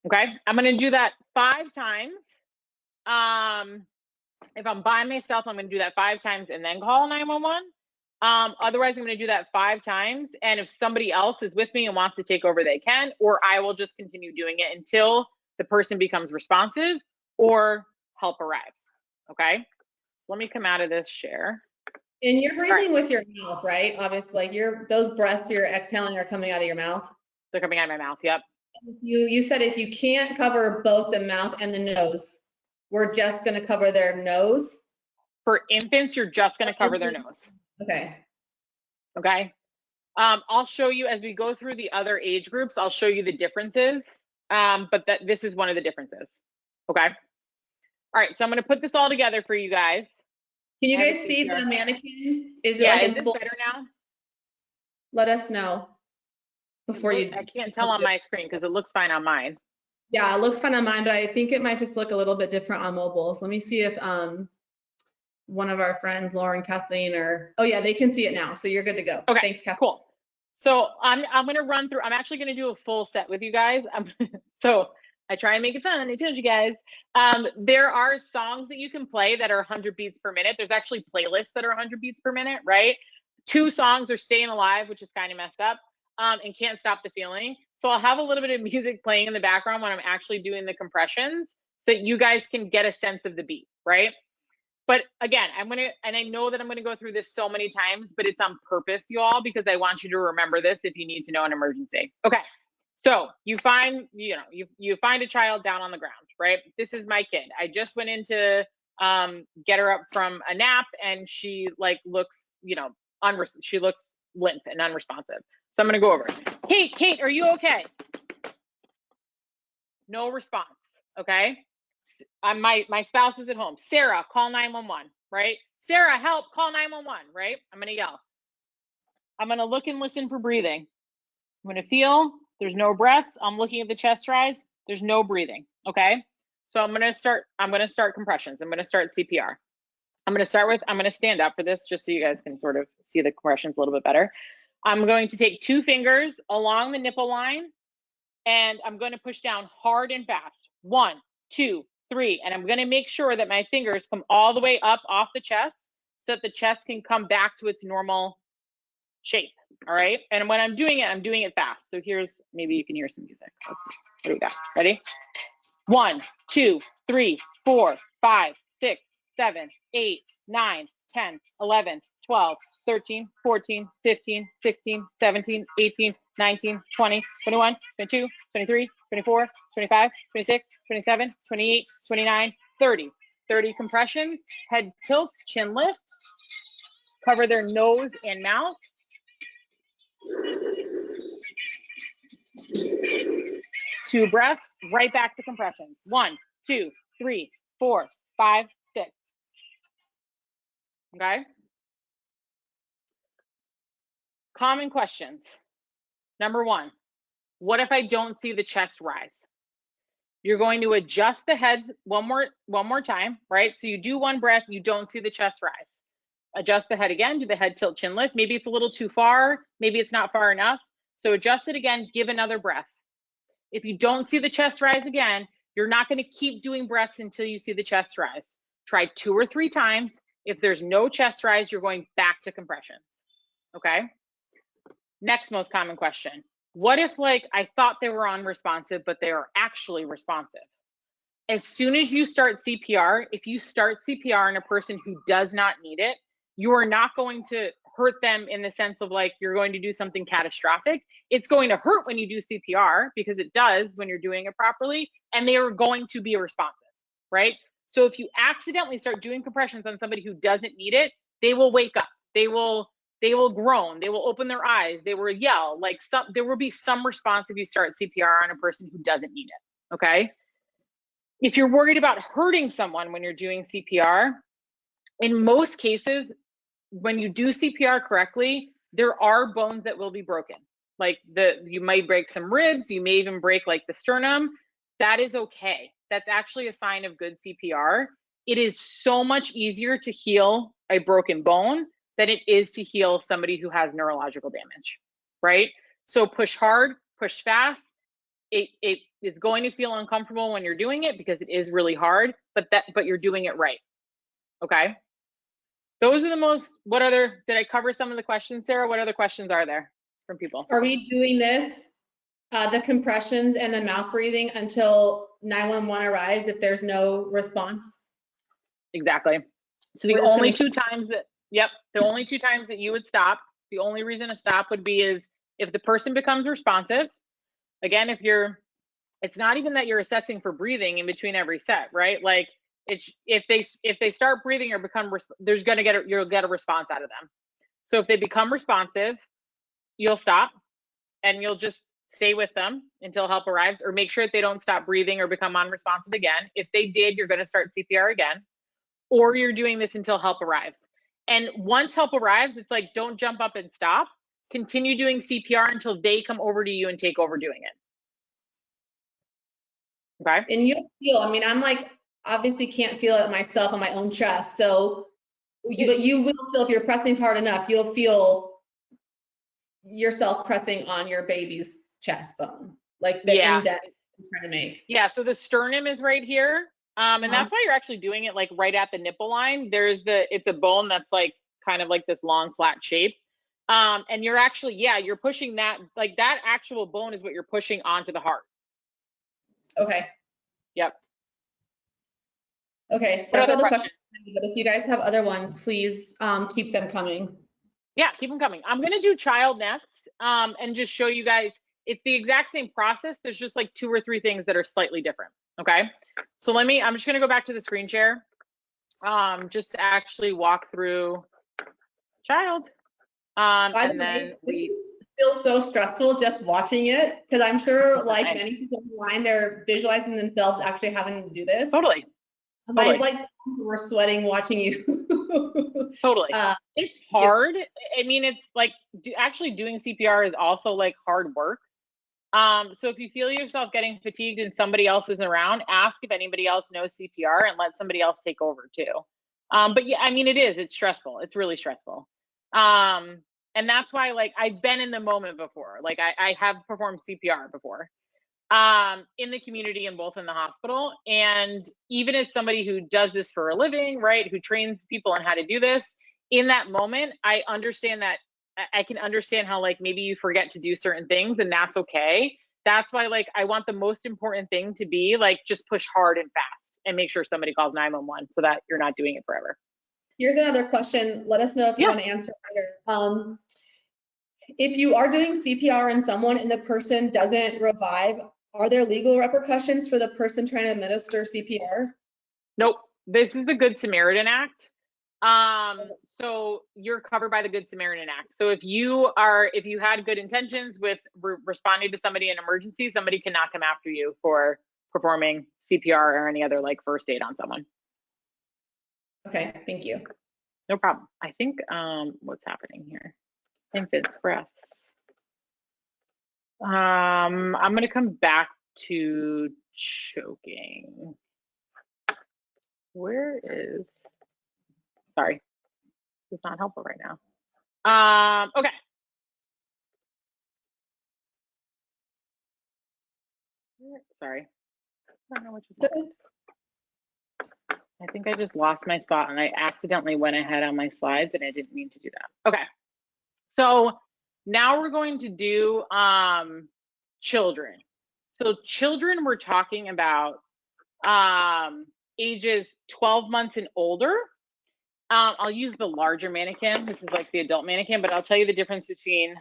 Okay, I'm going to do that 5 times. If I'm by myself, I'm going to do that 5 times and then call 911. Otherwise, I'm going to do that 5 times. And if somebody else is with me and wants to take over, they can, or I will just continue doing it until the person becomes responsive or help arrives. Okay, so let me come out of this share. And you're breathing with your mouth, right? Obviously, like those breaths you're exhaling are coming out of your mouth. They're coming out of my mouth. Yep. You said if you can't cover both the mouth and the nose, we're just going to cover their nose. For infants, you're just going to cover their nose. Okay. Okay. I'll show you as we go through the other age groups, I'll show you the differences. But this is one of the differences. Okay. All right. So I'm going to put this all together for you guys. Can you guys see the mannequin? Is it yeah, like is this better now? Let us know before you. I can't tell on my screen because it looks fine on mine. Yeah, it looks fine on mine, but I think it might just look a little bit different on mobile. So let me see if one of our friends, Lauren, Kathleen, or, oh yeah, they can see it now. So you're good to go. Okay, thanks, Kathleen. Cool. So I'm going to run through, I'm actually going to do a full set with you guys. So I try and make it fun. I told you guys. There are songs that you can play that are 100 beats per minute. There's actually playlists that are 100 beats per minute, right? 2 songs are Staying Alive, which is kind of messed up, and Can't Stop the Feeling. So I'll have a little bit of music playing in the background when I'm actually doing the compressions so you guys can get a sense of the beat, right? But again, and I know that I'm gonna go through this so many times, but it's on purpose, you all, because I want you to remember this if you need to know an emergency. Okay, so you find, you find a child down on the ground, right? This is my kid. I just went in to get her up from a nap, and she like looks, she looks limp and unresponsive. So I'm gonna go over. Kate, are you okay? No response. Okay. My spouse is at home. Sarah, call 911, right? Sarah, help, call 911, right? I'm going to yell. I'm going to look and listen for breathing. I'm going to feel there's no breaths. I'm looking at the chest rise. There's no breathing. Okay. So I'm going to start compressions. I'm going to start CPR. I'm going to stand up for this just so you guys can sort of see the compressions a little bit better. I'm going to take 2 fingers along the nipple line, and I'm going to push down hard and fast. 1, 2, 3, and I'm going to make sure that my fingers come all the way up off the chest so that the chest can come back to its normal shape. All right. And when I'm doing it fast. So maybe you can hear some music. Let's see. What do we got? Ready? 1, 2, 3, 4, 5, 6, 7, 8, 9, 10, 11, 12, 13, 14, 15, 16, 17, 18, 19, 20, 21, 22, 23, 24, 25, 26, 27, 28, 29, 30. 30 compressions, head tilts, chin lift, cover their nose and mouth. Two breaths, right back to compressions. 1, 2, 3, 4, 5, 6. Okay. Common questions. Number 1, what if I don't see the chest rise? You're going to adjust the head one more time, right? So you do one breath, you don't see the chest rise. Adjust the head again, do the head tilt chin lift. Maybe it's a little too far, maybe it's not far enough. So adjust it again, give another breath. If you don't see the chest rise again, you're not going to keep doing breaths until you see the chest rise. Try 2 or 3 times. If there's no chest rise, you're going back to compressions. Okay. Next most common question. What if like I thought they were unresponsive, but they are actually responsive? As soon as you start CPR, if you start CPR in a person who does not need it, you are not going to hurt them in the sense of like you're going to do something catastrophic. It's going to hurt when you do CPR because it does when you're doing it properly, and they are going to be responsive, right? So if you accidentally start doing compressions on somebody who doesn't need it, they will wake up. They will groan, they will open their eyes, they will yell, like there will be some response if you start CPR on a person who doesn't need it, okay? If you're worried about hurting someone when you're doing CPR, in most cases, when you do CPR correctly, there are bones that will be broken. Like you might break some ribs, you may even break like the sternum. That is okay. That's actually a sign of good CPR. It is so much easier to heal a broken bone than it is to heal somebody who has neurological damage, right? So push hard, push fast. It is going to feel uncomfortable when you're doing it because it is really hard, but you're doing it right. Okay. Those are the most, did I cover some of the questions, Sarah? What other questions are there from people? Are we doing this, the compressions and the mouth breathing until 911 arrives if there's no response? Exactly. So the only 2 times that, the only 2 times that you would stop, the only reason to stop would be is if the person becomes responsive. Again, it's not even that you're assessing for breathing in between every set, right? Like if they start breathing or become, you'll get a response out of them. So if they become responsive, you'll stop and you'll just stay with them until help arrives, or make sure that they don't stop breathing or become unresponsive again. If they did, you're going to start CPR again, or you're doing this until help arrives. And once help arrives, it's like, don't jump up and stop. Continue doing CPR until they come over to you and take over doing it. Okay. And you'll feel, I mean, I'm like, obviously can't feel it myself on my own chest. So, but you will feel, if you're pressing hard enough, you'll feel yourself pressing on your baby's chest bone, like the indent I'm trying to make. Yeah, so the sternum is right here. And that's why you're actually doing it like right at the nipple line. It's a bone that's like kind of like this long flat shape. And you're actually, you're pushing that, like that actual bone is what you're pushing onto the heart. Okay. Yep. Okay, that's all the questions. But if you guys have other ones, please keep them coming. Yeah, keep them coming. I'm gonna do child next, and just show you guys, it's the exact same process. There's just like 2 or 3 things that are slightly different, okay? So I'm just gonna go back to the screen share, just to actually walk through child. By the way, this feels so stressful just watching it, because I'm sure like many people online, they're visualizing themselves actually having to do this. Totally. Like we're sweating watching you. Totally. It's hard. I mean, it's like actually doing CPR is also like hard work. So if you feel yourself getting fatigued and somebody else isn't around, ask if anybody else knows CPR and let somebody else take over too. But yeah, I mean, it's stressful. It's really stressful. And that's why, like, I've been in the moment before. Like I have performed CPR before, in the community and both in the hospital. And even as somebody who does this for a living, right, who trains people on how to do this, in that moment, I understand that I can understand how like maybe you forget to do certain things, and that's okay. That's why like I want the most important thing to be like just push hard and fast. and make sure somebody calls 911 so that you're not doing it forever. Here's another question. Let us know if you want to answer later. If you are doing CPR on someone and the person doesn't revive, are there legal repercussions for the person trying to administer CPR? Nope. This is the Good Samaritan Act. So you're covered by the Good Samaritan Act. So if you had good intentions with responding to somebody in emergency, somebody cannot come after you for performing CPR or any other like first aid on someone. Okay, thank you. No problem. I think what's happening here? Infant breaths. I'm gonna come back to choking. Where is, sorry, it's not helpful right now. Okay. Sorry. I don't know what you said. I think I just lost my spot and I accidentally went ahead on my slides and I didn't mean to do that. Okay. So now we're going to do children. So children, we're talking about ages 12 months and older. I'll use the larger mannequin. This is like the adult mannequin, but I'll tell you the difference between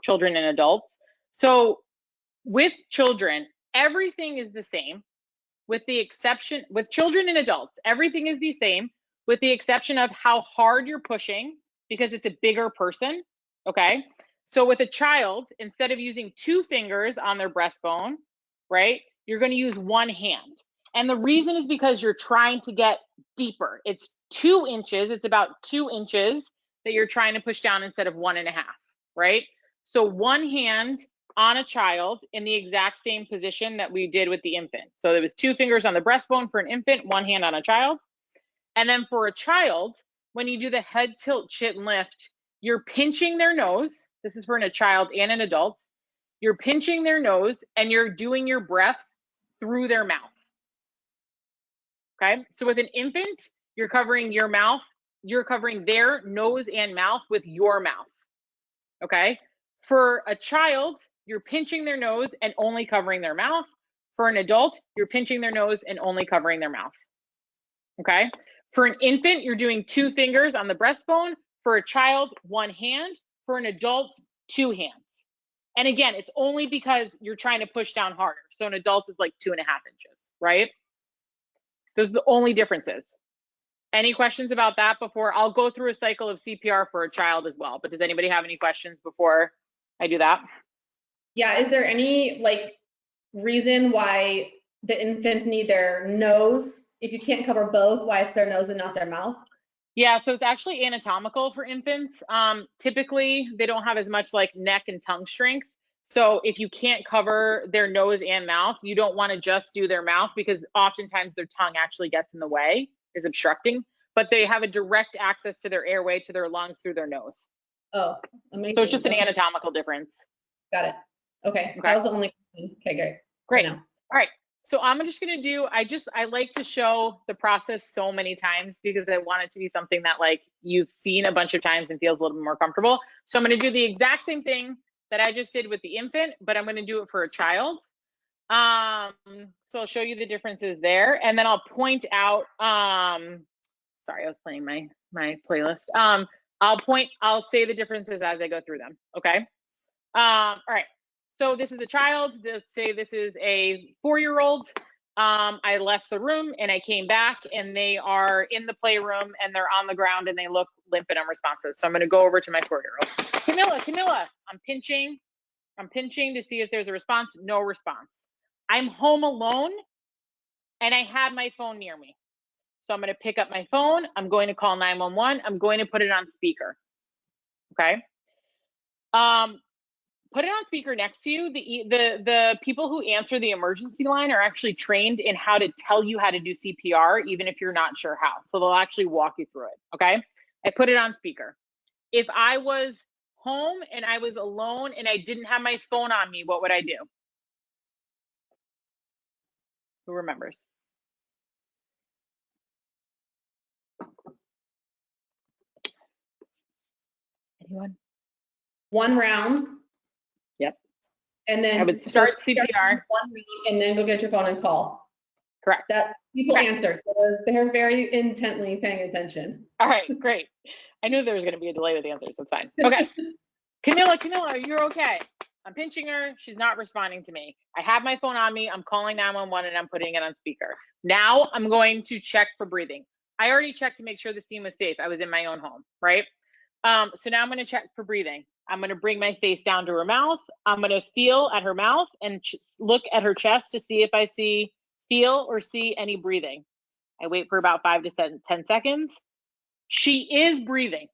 children and adults. So with children, everything is the same with the exception, with children and adults, everything is the same with the exception of how hard you're pushing because it's a bigger person, okay? So with a child, instead of using 2 fingers on their breastbone, right, you're gonna use 1 hand. And the reason is because you're trying to get deeper. It's 2 inches, it's about 2 inches that you're trying to push down instead of 1.5, right? So 1 hand on a child in the exact same position that we did with the infant. So there was 2 fingers on the breastbone for an infant, 1 hand on a child. And then for a child, when you do the head tilt, chin lift, you're pinching their nose. This is for a child and an adult. You're pinching their nose and you're doing your breaths through their mouth. Okay, so with an infant, you're covering your mouth, you're covering their nose and mouth with your mouth. Okay, for a child, you're pinching their nose and only covering their mouth. For an adult, you're pinching their nose and only covering their mouth. Okay, for an infant, you're doing 2 fingers on the breastbone. For a child, 1 hand. For an adult, 2 hands. And again, it's only because you're trying to push down harder. So an adult is like 2.5 inches, right? Those are the only differences. Any questions about that before? I'll go through a cycle of CPR for a child as well, but does anybody have any questions before I do that? Yeah, is there any like reason why the infants need their nose? If you can't cover both, why it's their nose and not their mouth? Yeah, so it's actually anatomical for infants. Typically, they don't have as much like neck and tongue strength. So if you can't cover their nose and mouth, you don't want to just do their mouth because oftentimes their tongue actually gets in the way, is obstructing, but they have a direct access to their airway, to their lungs through their nose. Oh, amazing. So it's just an anatomical difference. Got it. Okay, that was the only question. Okay, great. Great. All right. So I'm just going to do, I like to show the process so many times because I want it to be something that like you've seen a bunch of times and feels a little bit more comfortable. So I'm going to do the exact same thing that I just did with the infant, but I'm going to do it for a child. So I'll show you the differences there. And then I'll point out, sorry, I was playing my playlist. I'll say the differences as I go through them. Okay. All right. So this is a child. Let's say this is a 4-year-old. I left the room and I came back and they are in the playroom and they're on the ground and they look limp and unresponsive. So I'm going to go over to my 4-year-old. Camilla, I'm pinching to see if there's a response. No response. I'm home alone and I have my phone near me. So I'm going to pick up my phone. I'm going to call 911. I'm going to put it on speaker. Okay. Put it on speaker next to you. The people who answer the emergency line are actually trained in how to tell you how to do CPR, even if you're not sure how. So they'll actually walk you through it, okay? I put it on speaker. If I was home and I was alone and I didn't have my phone on me, what would I do? Who remembers? Anyone? 1 round. Yep. And then I would start CPR. 1 round and then go get your phone and call. Correct. People Okay. answer, so they're very intently paying attention. All right, great. I knew there was going to be a delay with answers. That's fine. Okay. Camilla, you're okay. I'm pinching her. She's not responding to me. I have my phone on me. I'm calling 911 and I'm putting it on speaker. Now I'm going to check for breathing. I already checked to make sure the scene was safe. I was in my own home, right? So now I'm going to check for breathing. I'm going to bring my face down to her mouth. I'm going to feel at her mouth and look at her chest to see if I feel or see any breathing. I wait for about 5 to 10 seconds. She is breathing.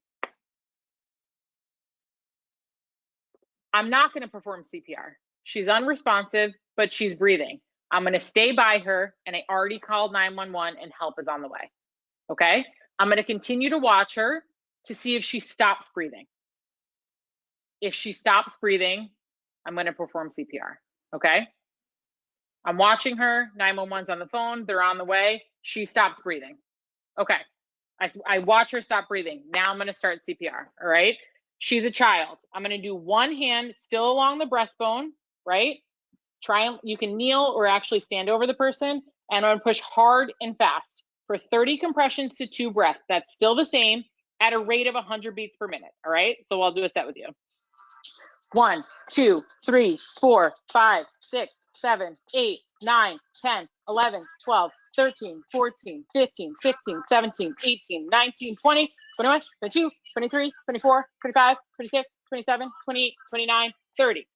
I'm not going to perform CPR. She's unresponsive, but she's breathing. I'm going to stay by her, and I already called 911 and help is on the way. Okay? I'm going to continue to watch her to see if she stops breathing. If she stops breathing, I'm going to perform CPR. Okay? I'm watching her. 911's on the phone. They're on the way. She stops breathing. Okay. I watch her stop breathing. Now I'm going to start CPR. All right? She's a child. I'm going to do one hand still along the breastbone, right? You can kneel or actually stand over the person, and I'm going to push hard and fast for 30 compressions to 2 breaths. That's still the same at a rate of 100 beats per minute. All right? So I'll do a set with you. 1, 2, 3, 4, 5, 6, 7, 8, 9, 10, 11, 12, 13, 14, 15, 16, 17, 18, 19, 20, 21, 22, 23, 24, 25, 26, 27, 28, 29, 30.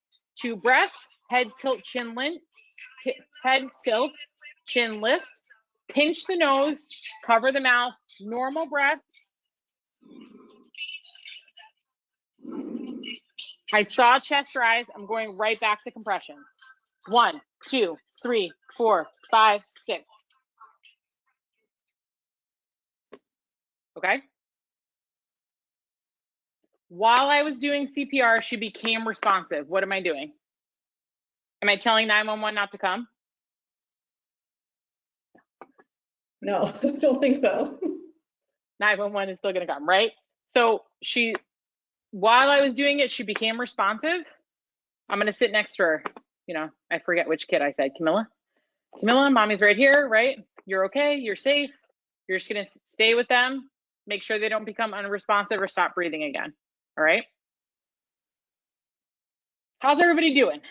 2 breaths, head tilt, chin lift, chin lift, pinch the nose, cover the mouth, normal breath. I saw chest rise. I'm going right back to compression. 1, 2, 3, 4, 5, 6. Okay. While I was doing CPR, she became responsive. What am I doing? Am I telling 911 not to come? No, I don't think so. 911 is still going to come, right? So while I was doing it, she became responsive. I'm going to sit next to her. I forget which kid I said. Camilla, mommy's right here, right? You're okay. You're safe. You're just going to stay with them. Make sure they don't become unresponsive or stop breathing again. All right. How's everybody doing?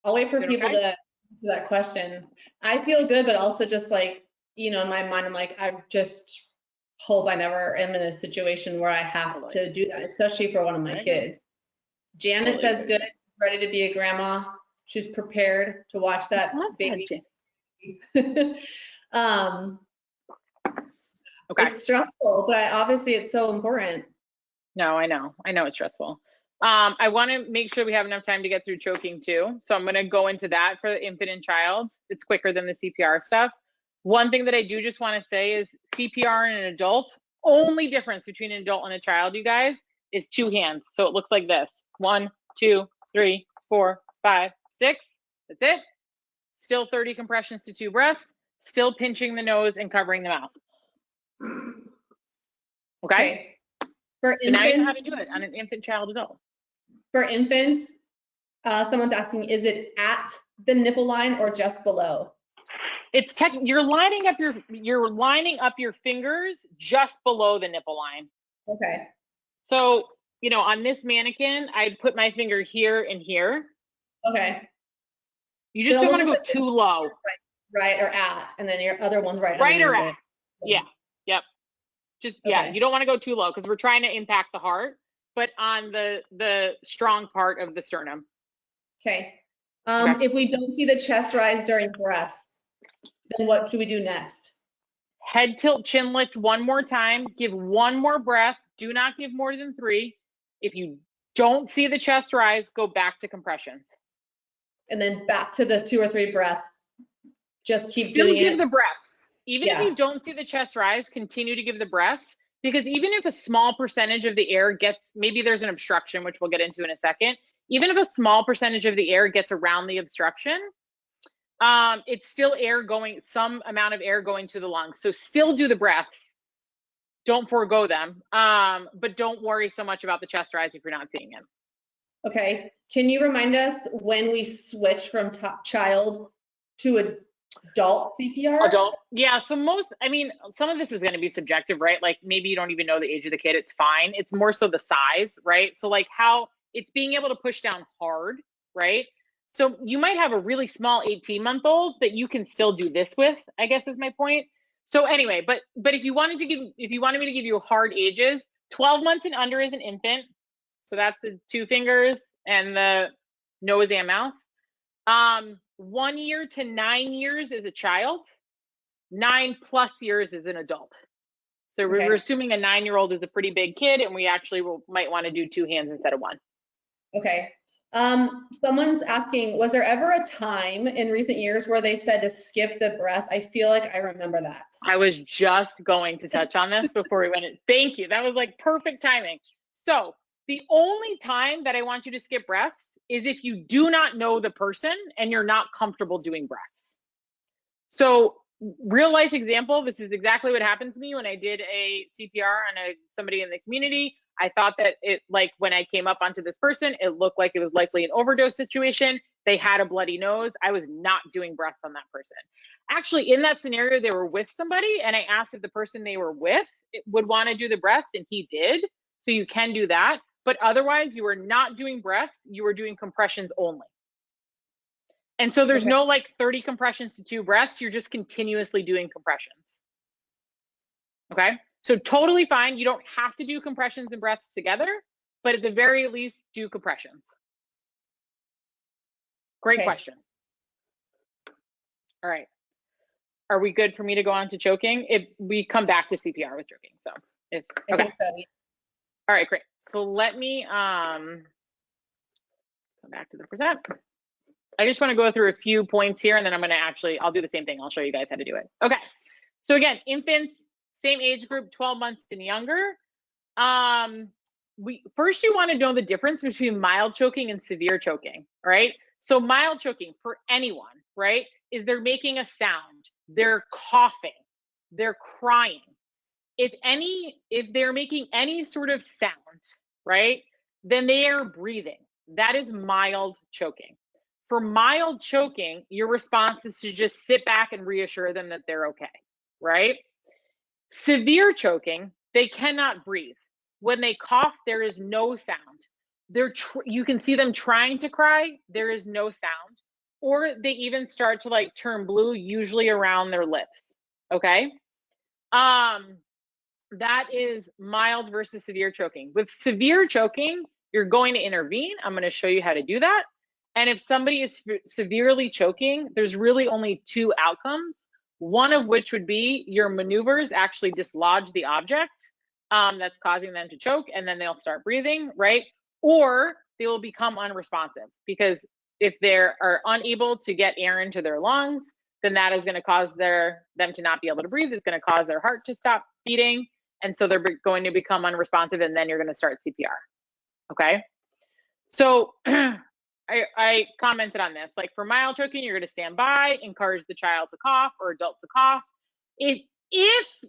I'll wait for people to answer that question. I feel good, but also just like, in my mind, I'm like, I just hope I never am in a situation where I have to do that, especially for one of my kids. Janet says good, ready to be a grandma. She's prepared to watch that baby. Okay. It's stressful, but obviously it's so important. No, I know it's stressful. I want to make sure we have enough time to get through choking too. So I'm going to go into that for the infant and child. It's quicker than the CPR stuff. One thing that I do just want to say is CPR in an adult, only difference between an adult and a child, you guys, is 2 hands. So it looks like this. 1, 2, 3, 4, 5, 6. That's it. Still 30 compressions to 2 breaths. Still pinching the nose and covering the mouth. Okay. For so infants, now you know how to do it on an infant, child, adult. For infants, someone's asking, is it at the nipple line or just below? It's you're lining up your fingers just below the nipple line. Okay. So, on this mannequin, I'd put my finger here and here. Okay. You just don't want to go too low. Right, or at, and then your other one's right or at. Yeah. Yep. You don't want to go too low because we're trying to impact the heart, but on the strong part of the sternum. Okay. If we don't see the chest rise during breaths, then what should we do next? Head tilt, chin lift 1 more time. Give 1 more breath. Do not give more than 3. If you don't see the chest rise, go back to compressions. And then back to the 2 or 3 breaths. Just keep Still doing it. Give the breaths. Even if you don't see the chest rise, continue to give the breaths, because even if a small percentage of the air maybe there's an obstruction, which we'll get into in a second, even if a small percentage of the air gets around the obstruction, it's still some amount of air going to the lungs. So still do the breaths. Don't forego them, but don't worry so much about the chest rise if you're not seeing it. Okay, can you remind us when we switch from child to adult CPR? Adult. Yeah. So I mean, some of this is going to be subjective, right? Like maybe you don't even know the age of the kid. It's fine. It's more so the size, right? So like how it's being able to push down hard, right? So you might have a really small 18-month-old that you can still do this with, I guess is my point. So anyway, but if you wanted me to give you hard ages, 12 months and under is an infant. So that's the 2 fingers and the nose and mouth. 1 year to 9 years is a child. 9+ years is an adult. So Okay. we're assuming a 9-year-old is a pretty big kid, and we actually might want to do 2 hands instead of 1. Okay. Someone's asking, was there ever a time in recent years where they said to skip the breath? I feel like I remember that. I was just going to touch on this before we went in. Thank you. That was like perfect timing. So the only time that I want you to skip breaths is if you do not know the person and you're not comfortable doing breaths. So real life example, this is exactly what happened to me when I did a CPR on somebody in the community. I thought that like when I came up onto this person, it looked like it was likely an overdose situation. They had a bloody nose. I was not doing breaths on that person. Actually, in that scenario, they were with somebody, and I asked if the person they were with would want to do the breaths, and he did. So you can do that. But otherwise, you are not doing breaths. You are doing compressions only. And so there's no like 30 compressions to 2 breaths. You're just continuously doing compressions. Okay. So totally fine. You don't have to do compressions and breaths together, but at the very least, do compressions. Great question. All right. Are we good for me to go on to choking? If we come back to CPR with choking. So okay. All right, great. So let me come back to the present. I just want to go through a few points here, and then I'll do the same thing. I'll show you guys how to do it. Okay. So again, infants, same age group, 12 months and younger. First you want to know the difference between mild choking and severe choking, right? So mild choking for anyone, right, is they're making a sound, they're coughing, they're crying. If they're making any sort of sound, right, then they are breathing. That is mild choking. For mild choking, your response is to just sit back and reassure them that they're okay, right? Severe choking, they cannot breathe. When they cough, there is no sound. You can see them trying to cry, there is no sound. Or they even start to like turn blue, usually around their lips, okay? That is mild versus severe choking. With severe choking, you're going to intervene. I'm going to show you how to do that. And if somebody is severely choking, there's really only 2 outcomes, one of which would be your maneuvers actually dislodge the object that's causing them to choke, and then they'll start breathing, right? Or they will become unresponsive, because if they are unable to get air into their lungs, then that is going to cause them to not be able to breathe. It's going to cause their heart to stop beating. And so they're going to become unresponsive, and then you're going to start CPR, okay? So I commented on this, like for mild choking, you're going to stand by, encourage the child to cough or adult to cough. If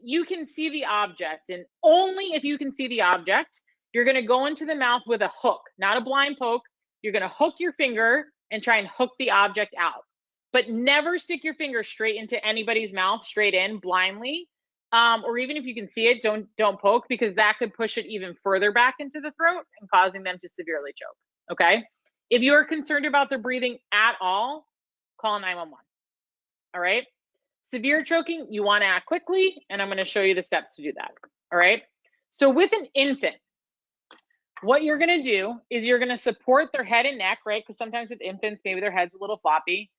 you can see the object, and only if you can see the object, you're going to go into the mouth with a hook, not a blind poke. You're going to hook your finger and try and hook the object out, but never stick your finger straight into anybody's mouth, straight in blindly. Or even if you can see it, don't poke, because that could push it even further back into the throat and causing them to severely choke, okay? If you are concerned about their breathing at all, call 911, all right? Severe choking, you want to act quickly, and I'm going to show you the steps to do that, all right? So with an infant, what you're going to do is you're going to support their head and neck, right? Because sometimes with infants, maybe their head's a little floppy.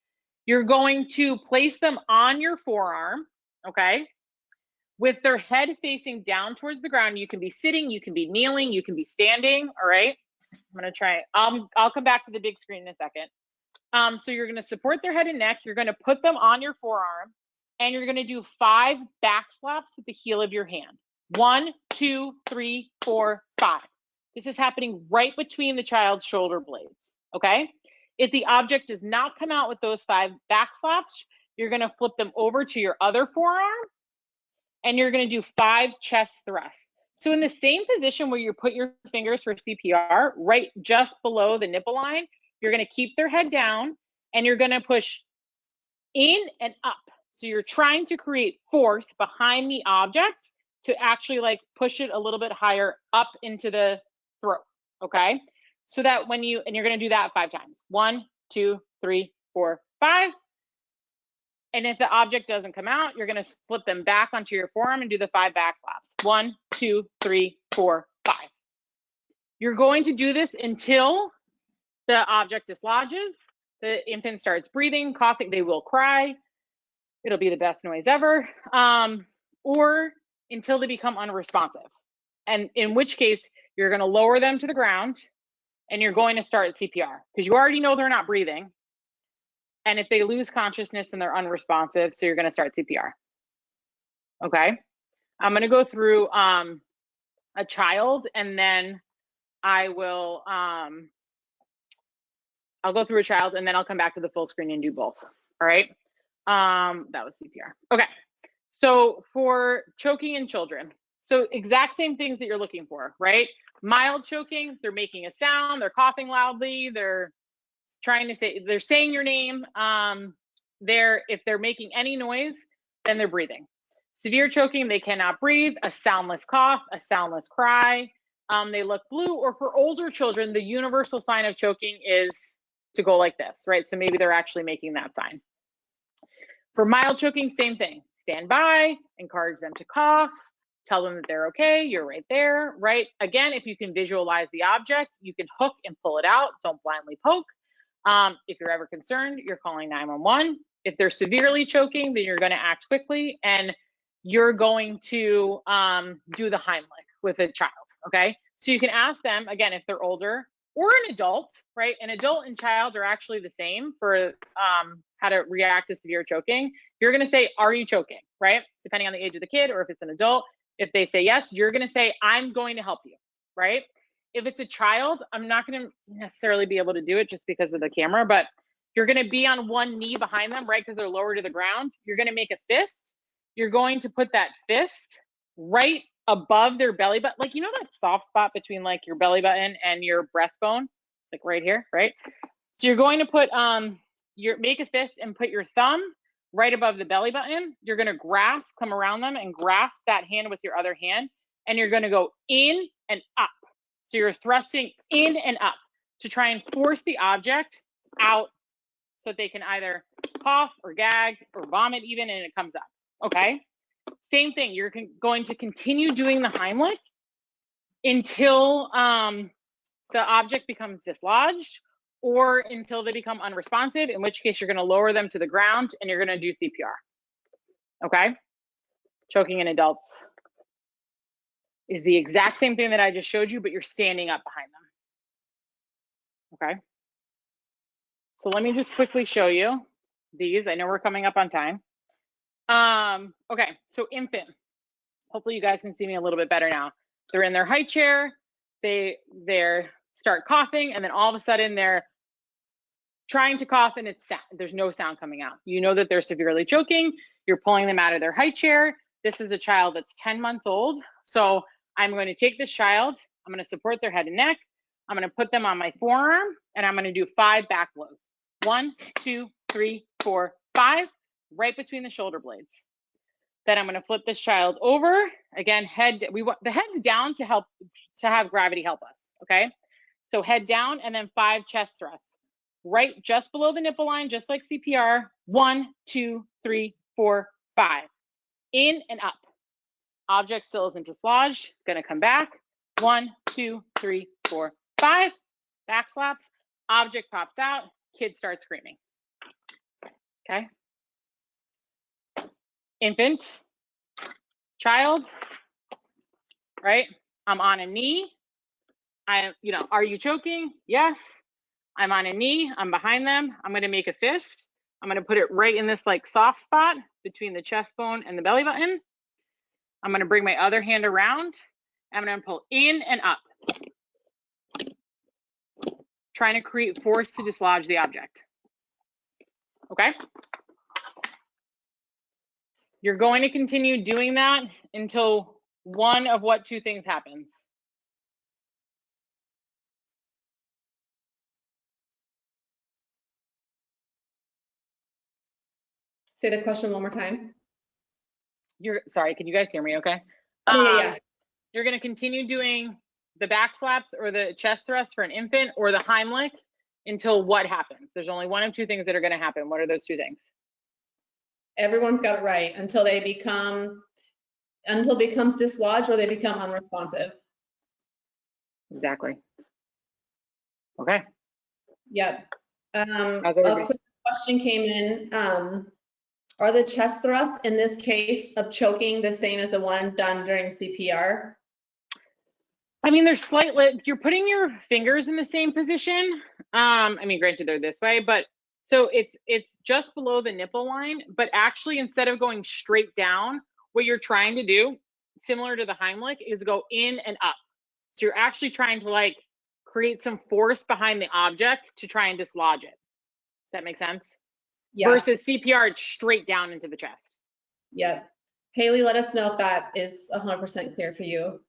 You're going to place them on your forearm, okay? With their head facing down towards the ground. You can be sitting, you can be kneeling, you can be standing, all right? I'm going to try it. I'll come back to the big screen in a second. So you're going to support their head and neck. You're going to put them on your forearm, and you're going to do 5 back slaps with the heel of your hand. 1, 2, 3, 4, 5. This is happening right between the child's shoulder blades, okay? If the object does not come out with those 5 back slaps, you're going to flip them over to your other forearm, and you're going to do 5 chest thrusts. So in the same position where you put your fingers for CPR, right just below the nipple line, you're gonna keep their head down and you're gonna push in and up. So you're trying to create force behind the object to actually like push it a little bit higher up into the throat, okay? So that when you, and you're gonna do that 5 times. 1, 2, 3, 4, 5. And if the object doesn't come out, you're gonna flip them back onto your forearm and do the 5 back flaps. 1, 2, 3, 4, 5. You're going to do this until the object dislodges, the infant starts breathing, coughing, they will cry. It'll be the best noise ever, or until they become unresponsive. And in which case, you're gonna lower them to the ground and you're going to start CPR because you already know they're not breathing. And if they lose consciousness, then they're unresponsive, so you're gonna start CPR. Okay, I'm gonna go through a child and then I will, I'll go through a child and then I'll come back to the full screen and do both, all right? That was CPR. Okay, so for choking in children, so exact same things that you're looking for, right? Mild choking, they're making a sound, they're coughing loudly, they're trying to say, they're saying your name. If they're making any noise, then they're breathing. Severe choking, they cannot breathe, a soundless cough, a soundless cry, they look blue, or for older children, the universal sign of choking is to go like this, right? So maybe they're actually making that sign. For mild choking, same thing. Stand by, encourage them to cough, tell them that they're okay, you're right there, right? Again, if you can visualize the object, you can hook and pull it out, don't blindly poke. If you're ever concerned, you're calling 911. If they're severely choking, then you're gonna act quickly and you're going to do the Heimlich with a child, okay? So you can ask them, again, if they're older or an adult, right? An adult and child are actually the same for how to react to severe choking. You're gonna say, are you choking, right? Depending on the age of the kid or if it's an adult. If they say yes, you're gonna say, I'm going to help you, right? If it's a child, I'm not gonna necessarily be able to do it just because of the camera, but you're gonna be on one knee behind them, right? Because they're lower to the ground. You're gonna make a fist. You're going to put that fist right above their belly button, like, you know, that soft spot between like your belly button and your breastbone, like right here, right? So you're going to put, make a fist and put your thumb right above the belly button. You're gonna grasp, come around them and grasp that hand with your other hand. And you're gonna go in and up. So you're thrusting in and up to try and force the object out so that they can either cough or gag or vomit even, and it comes up, okay? Same thing, you're going to continue doing the Heimlich until the object becomes dislodged or until they become unresponsive, in which case you're gonna lower them to the ground and you're gonna do CPR, okay? Choking in adults is the exact same thing that I just showed you, but you're standing up behind them, okay? So let me just quickly show you these. I know we're coming up on time. Okay, so infant. Hopefully you guys can see me a little bit better now. They're in their high chair, they start coughing, and then all of a sudden they're trying to cough and there's no sound coming out. You know that they're severely choking, you're pulling them out of their high chair. This is a child that's 10 months old. So I'm going to take this child, I'm going to support their head and neck, I'm going to put them on my forearm, and I'm going to do 5 back blows. 1, 2, 3, 4, 5, right between the shoulder blades. Then I'm going to flip this child over. Again, we want the head's down to have gravity help us, okay? So head down and then 5 chest thrusts. Right just below the nipple line, just like CPR. 1, 2, 3, 4, 5. In and up. Object still isn't dislodged. Gonna come back. 1, 2, 3, 4, 5. Back slaps. Object pops out. Kid starts screaming. Okay. Infant, child, right? I'm on a knee. Are you choking? Yes. I'm on a knee, I'm behind them. I'm gonna make a fist. I'm gonna put it right in this like soft spot between the chest bone and the belly button. I'm gonna bring my other hand around. I'm gonna pull in and up. Trying to create force to dislodge the object. Okay? You're going to continue doing that until one of what two things happens? Say the question one more time. Sorry, can you guys hear me okay? Yeah. You're going to continue doing the back slaps or the chest thrust for an infant or the Heimlich until what happens? There's only one of two things that are going to happen. What are those two things? Everyone's got it right until it becomes dislodged or they become unresponsive. Exactly. Okay. Yep. How's A everybody? quick question came in. Are the chest thrusts in this case of choking the same as the ones done during CPR? I mean, they're slightly, you're putting your fingers in the same position. I mean, granted they're this way, but so it's just below the nipple line, but actually instead of going straight down, what you're trying to do, similar to the Heimlich, is go in and up. So you're actually trying to like create some force behind the object to try and dislodge it. Does that make sense? Yeah. Versus CPR, it's straight down into the chest. Yep. Haley, let us know if that is 100% clear for you.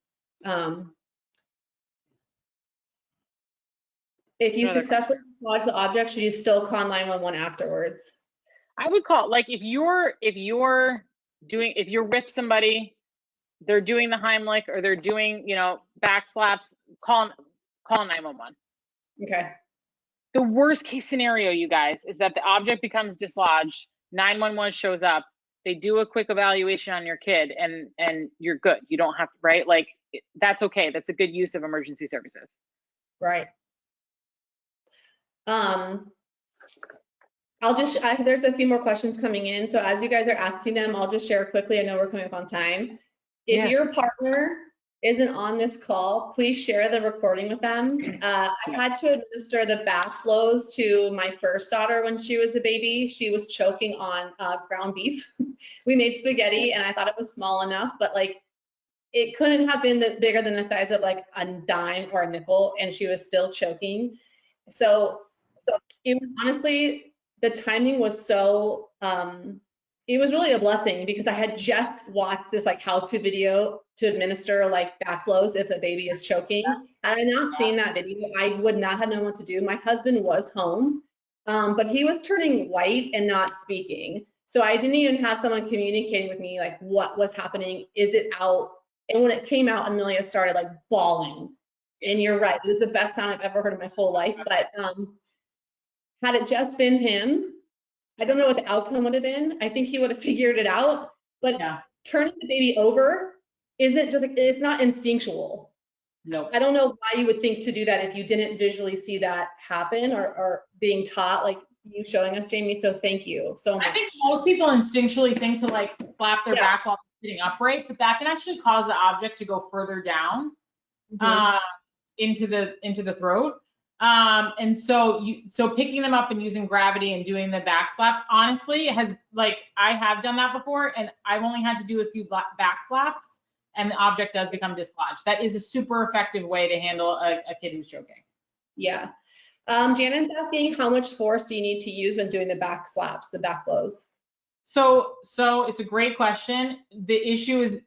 If you successfully dislodge the object, should you still call 911 afterwards? I would call, like, if you're with somebody, they're doing the Heimlich or they're doing, you know, back slaps, call 911. Okay. The worst case scenario, you guys, is that the object becomes dislodged, 911 shows up, they do a quick evaluation on your kid, and you're good. You don't have to, right? Like, that's okay. That's a good use of emergency services. Right. There's a few more questions coming in. So as you guys are asking them, I'll just share quickly. I know we're coming up on time. If your partner isn't on this call, please share the recording with them. I had to administer the bath blows to my first daughter when she was a baby. She was choking on ground beef. We made spaghetti and I thought it was small enough, but like it couldn't have been bigger than the size of like a dime or a nickel, and she was still choking. So it was honestly, the timing was so, it was really a blessing because I had just watched this like how-to video to administer like back blows if a baby is choking. Had I not seen that video, I would not have known what to do. My husband was home, but he was turning white and not speaking. So I didn't even have someone communicating with me like what was happening. Is it out? And when it came out, Amelia started like bawling. And you're right, it is the best sound I've ever heard in my whole life. But had it just been him, I don't know what the outcome would have been. I think he would have figured it out. But turning the baby over isn't just like, it's not instinctual. No. I don't know why you would think to do that if you didn't visually see that happen or being taught like you showing us, Jamie. So thank you so much. I think most people instinctually think to like flap their back while sitting upright, but that can actually cause the object to go further down into the throat. And so picking them up and using gravity and doing the back slaps, honestly, I have done that before, and I've only had to do a few back slaps and the object does become dislodged. That is a super effective way to handle a kid who's choking. Yeah. Janet's asking, how much force do you need to use when doing the back slaps, the back blows? So it's a great question. The issue is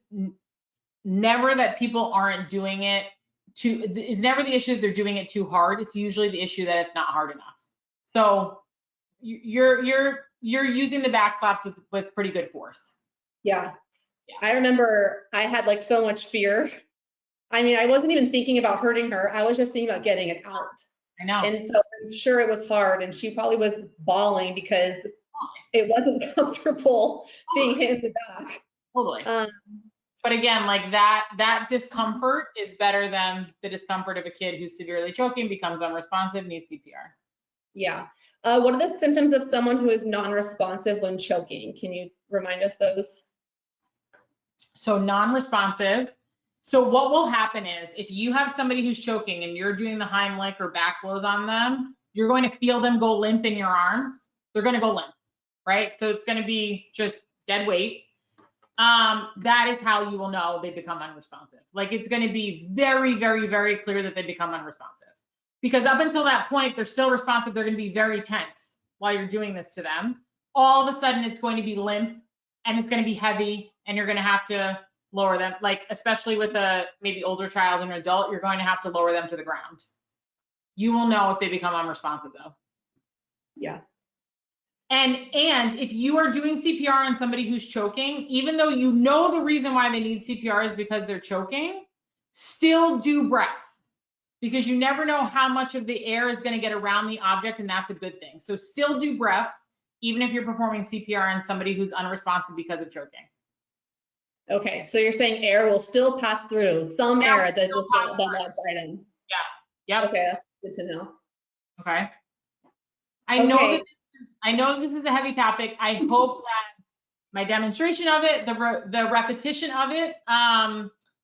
never that people aren't doing it it's never the issue that they're doing it too hard. It's usually the issue that it's not hard enough. So you're using the back slaps with pretty good force. Yeah. I remember I had like so much fear. I mean, I wasn't even thinking about hurting her. I was just thinking about getting it out. I know. And so I'm sure it was hard, and she probably was bawling because it wasn't comfortable being hit in the back. Totally. But again, like that discomfort is better than the discomfort of a kid who's severely choking, becomes unresponsive, needs CPR. Yeah. What are the symptoms of someone who is non-responsive when choking? Can you remind us those? So non-responsive. So what will happen is if you have somebody who's choking and you're doing the Heimlich or back blows on them, you're going to feel them go limp in your arms. They're going to go limp, right? So it's going to be just dead weight. That is how you will know they become unresponsive. Like it's going to be very, very, very clear that they become unresponsive, because up until that point, they're still responsive. They're going to be very tense while you're doing this to them. All of a sudden it's going to be limp and it's going to be heavy, and you're going to have to lower them, like especially with a maybe older child and an adult, you're going to have to lower them to the ground. You will know if they become unresponsive though. Yeah. And if you are doing CPR on somebody who's choking, even though you know the reason why they need CPR is because they're choking, still do breaths, because you never know how much of the air is going to get around the object, and that's a good thing. So still do breaths, even if you're performing CPR on somebody who's unresponsive because of choking. Okay, so you're saying air will still pass through, some Yeah, air that still just pass the through. left item. Yes. Yep. Okay, that's good to know. Okay. I know this is a heavy topic. I hope that my demonstration of it, the repetition of it,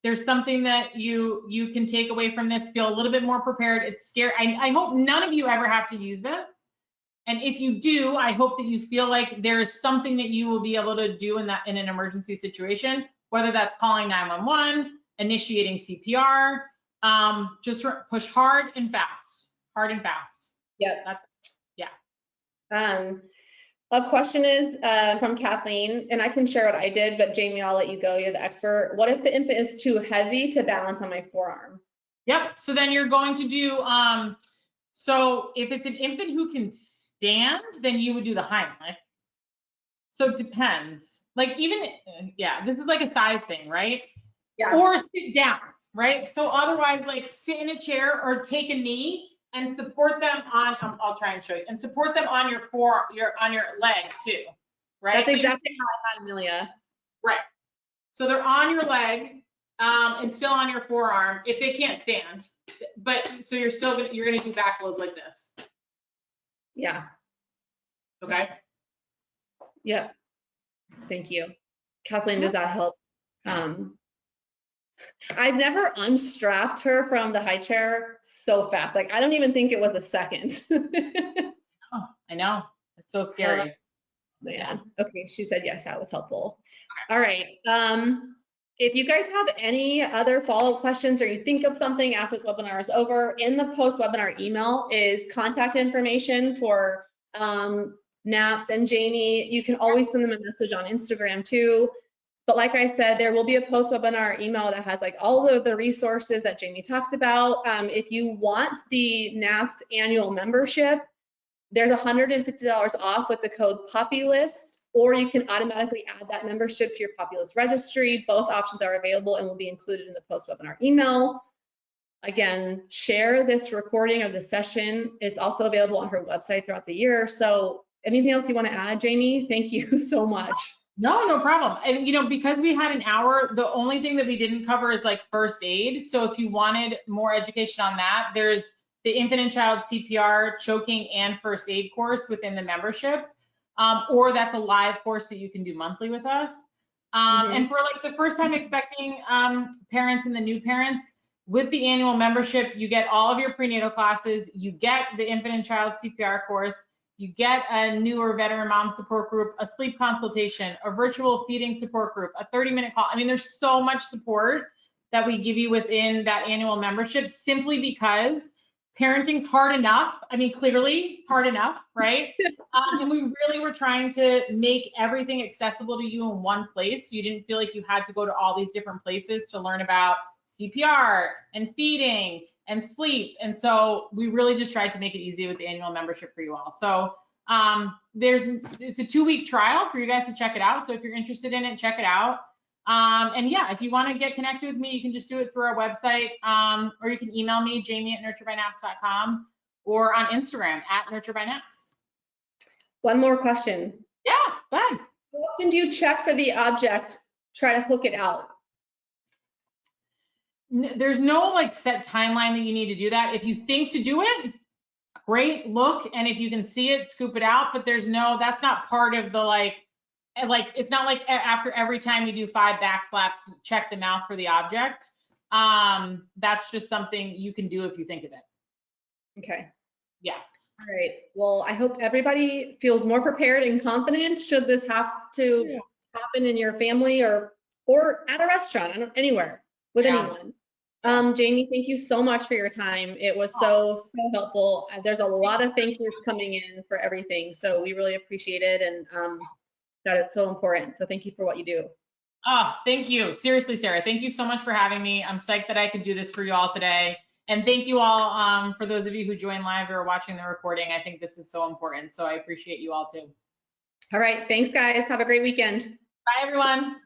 there's something that you can take away from this, feel a little bit more prepared. It's scary. I hope none of you ever have to use this. And if you do, I hope that you feel like there is something that you will be able to do in an emergency situation, whether that's calling 911, initiating CPR, just push hard and fast. Yep. Yeah. A question is from Kathleen, and I can share what I did, but Jamie, I'll let you go. You're the expert. What if the infant is too heavy to balance on my forearm? Yep. So then you're going to do, so if it's an infant who can stand, then you would do the Heimlich. So it depends. Like even, yeah, this is like a size thing, right? Yeah. Or sit down, right? So otherwise, like sit in a chair or take a knee and support them on, I'll try and show you, and support them on on your leg too, right? That's exactly how I had Amelia. Right. So they're on your leg and still on your forearm if they can't stand. But so you're gonna do back loads like this. Yeah. Okay. Yep. Thank you. Kathleen, does that help? I've never unstrapped her from the high chair so fast. Like, I don't even think it was a second. Oh, I know. It's so scary. Man. Okay, she said yes, that was helpful. All right. If you guys have any other follow-up questions or you think of something after this webinar is over, in the post-webinar email is contact information for Naps and Jamie. You can always send them a message on Instagram too. But like I said, there will be a post-webinar email that has like all of the resources that Jamie talks about. If you want the Naps annual membership, there's $150 off with the code Poppylist, or you can automatically add that membership to your Poppylist registry. Both options are available and will be included in the post-webinar email. Again, share this recording of the session. It's also available on her website throughout the year. So anything else you want to add, Jamie? Thank you so much. No problem. And you know, because we had an hour, the only thing that we didn't cover is like first aid. So if you wanted more education on that, there's the Infant and Child CPR, choking, and first aid course within the membership. Or that's a live course that you can do monthly with us. And for like the first time expecting parents and the new parents, with the annual membership, you get all of your prenatal classes, you get the Infant and Child CPR course, you get a newer veteran mom support group, a sleep consultation, a virtual feeding support group, a 30-minute call. I mean, there's so much support that we give you within that annual membership, simply because parenting's hard enough. I mean, clearly it's hard enough, right? And we really were trying to make everything accessible to you in one place, so you didn't feel like you had to go to all these different places to learn about CPR and feeding and sleep. And so we really just tried to make it easy with the annual membership for you all. So it's a 2-week trial for you guys to check it out. So if you're interested in it, check it out. And yeah, if you want to get connected with me, you can just do it through our website, or you can email me, jamie@nurturebynaps.com, or on Instagram @nurturebynaps. One more question. Yeah, go ahead. How often do you check for the object, try to hook it out? There's no like set timeline that you need to do that. If you think to do it, great, look, and if you can see it, scoop it out, but that's not part of the like, it's not like after every time you do 5 back slaps, check the mouth for the object. That's just something you can do if you think of it. Okay. Yeah. All right. Well, I hope everybody feels more prepared and confident should this have to happen in your family or at a restaurant, anywhere with anyone. Jamie, thank you so much for your time. It was so helpful. There's a lot of thank yous coming in for everything. So we really appreciate it, and that it's so important. So thank you for what you do. Oh, thank you. Seriously, Sarah, thank you so much for having me. I'm psyched that I could do this for you all today. And thank you all for those of you who joined live or are watching the recording. I think this is so important. So I appreciate you all too. All right. Thanks, guys. Have a great weekend. Bye, everyone.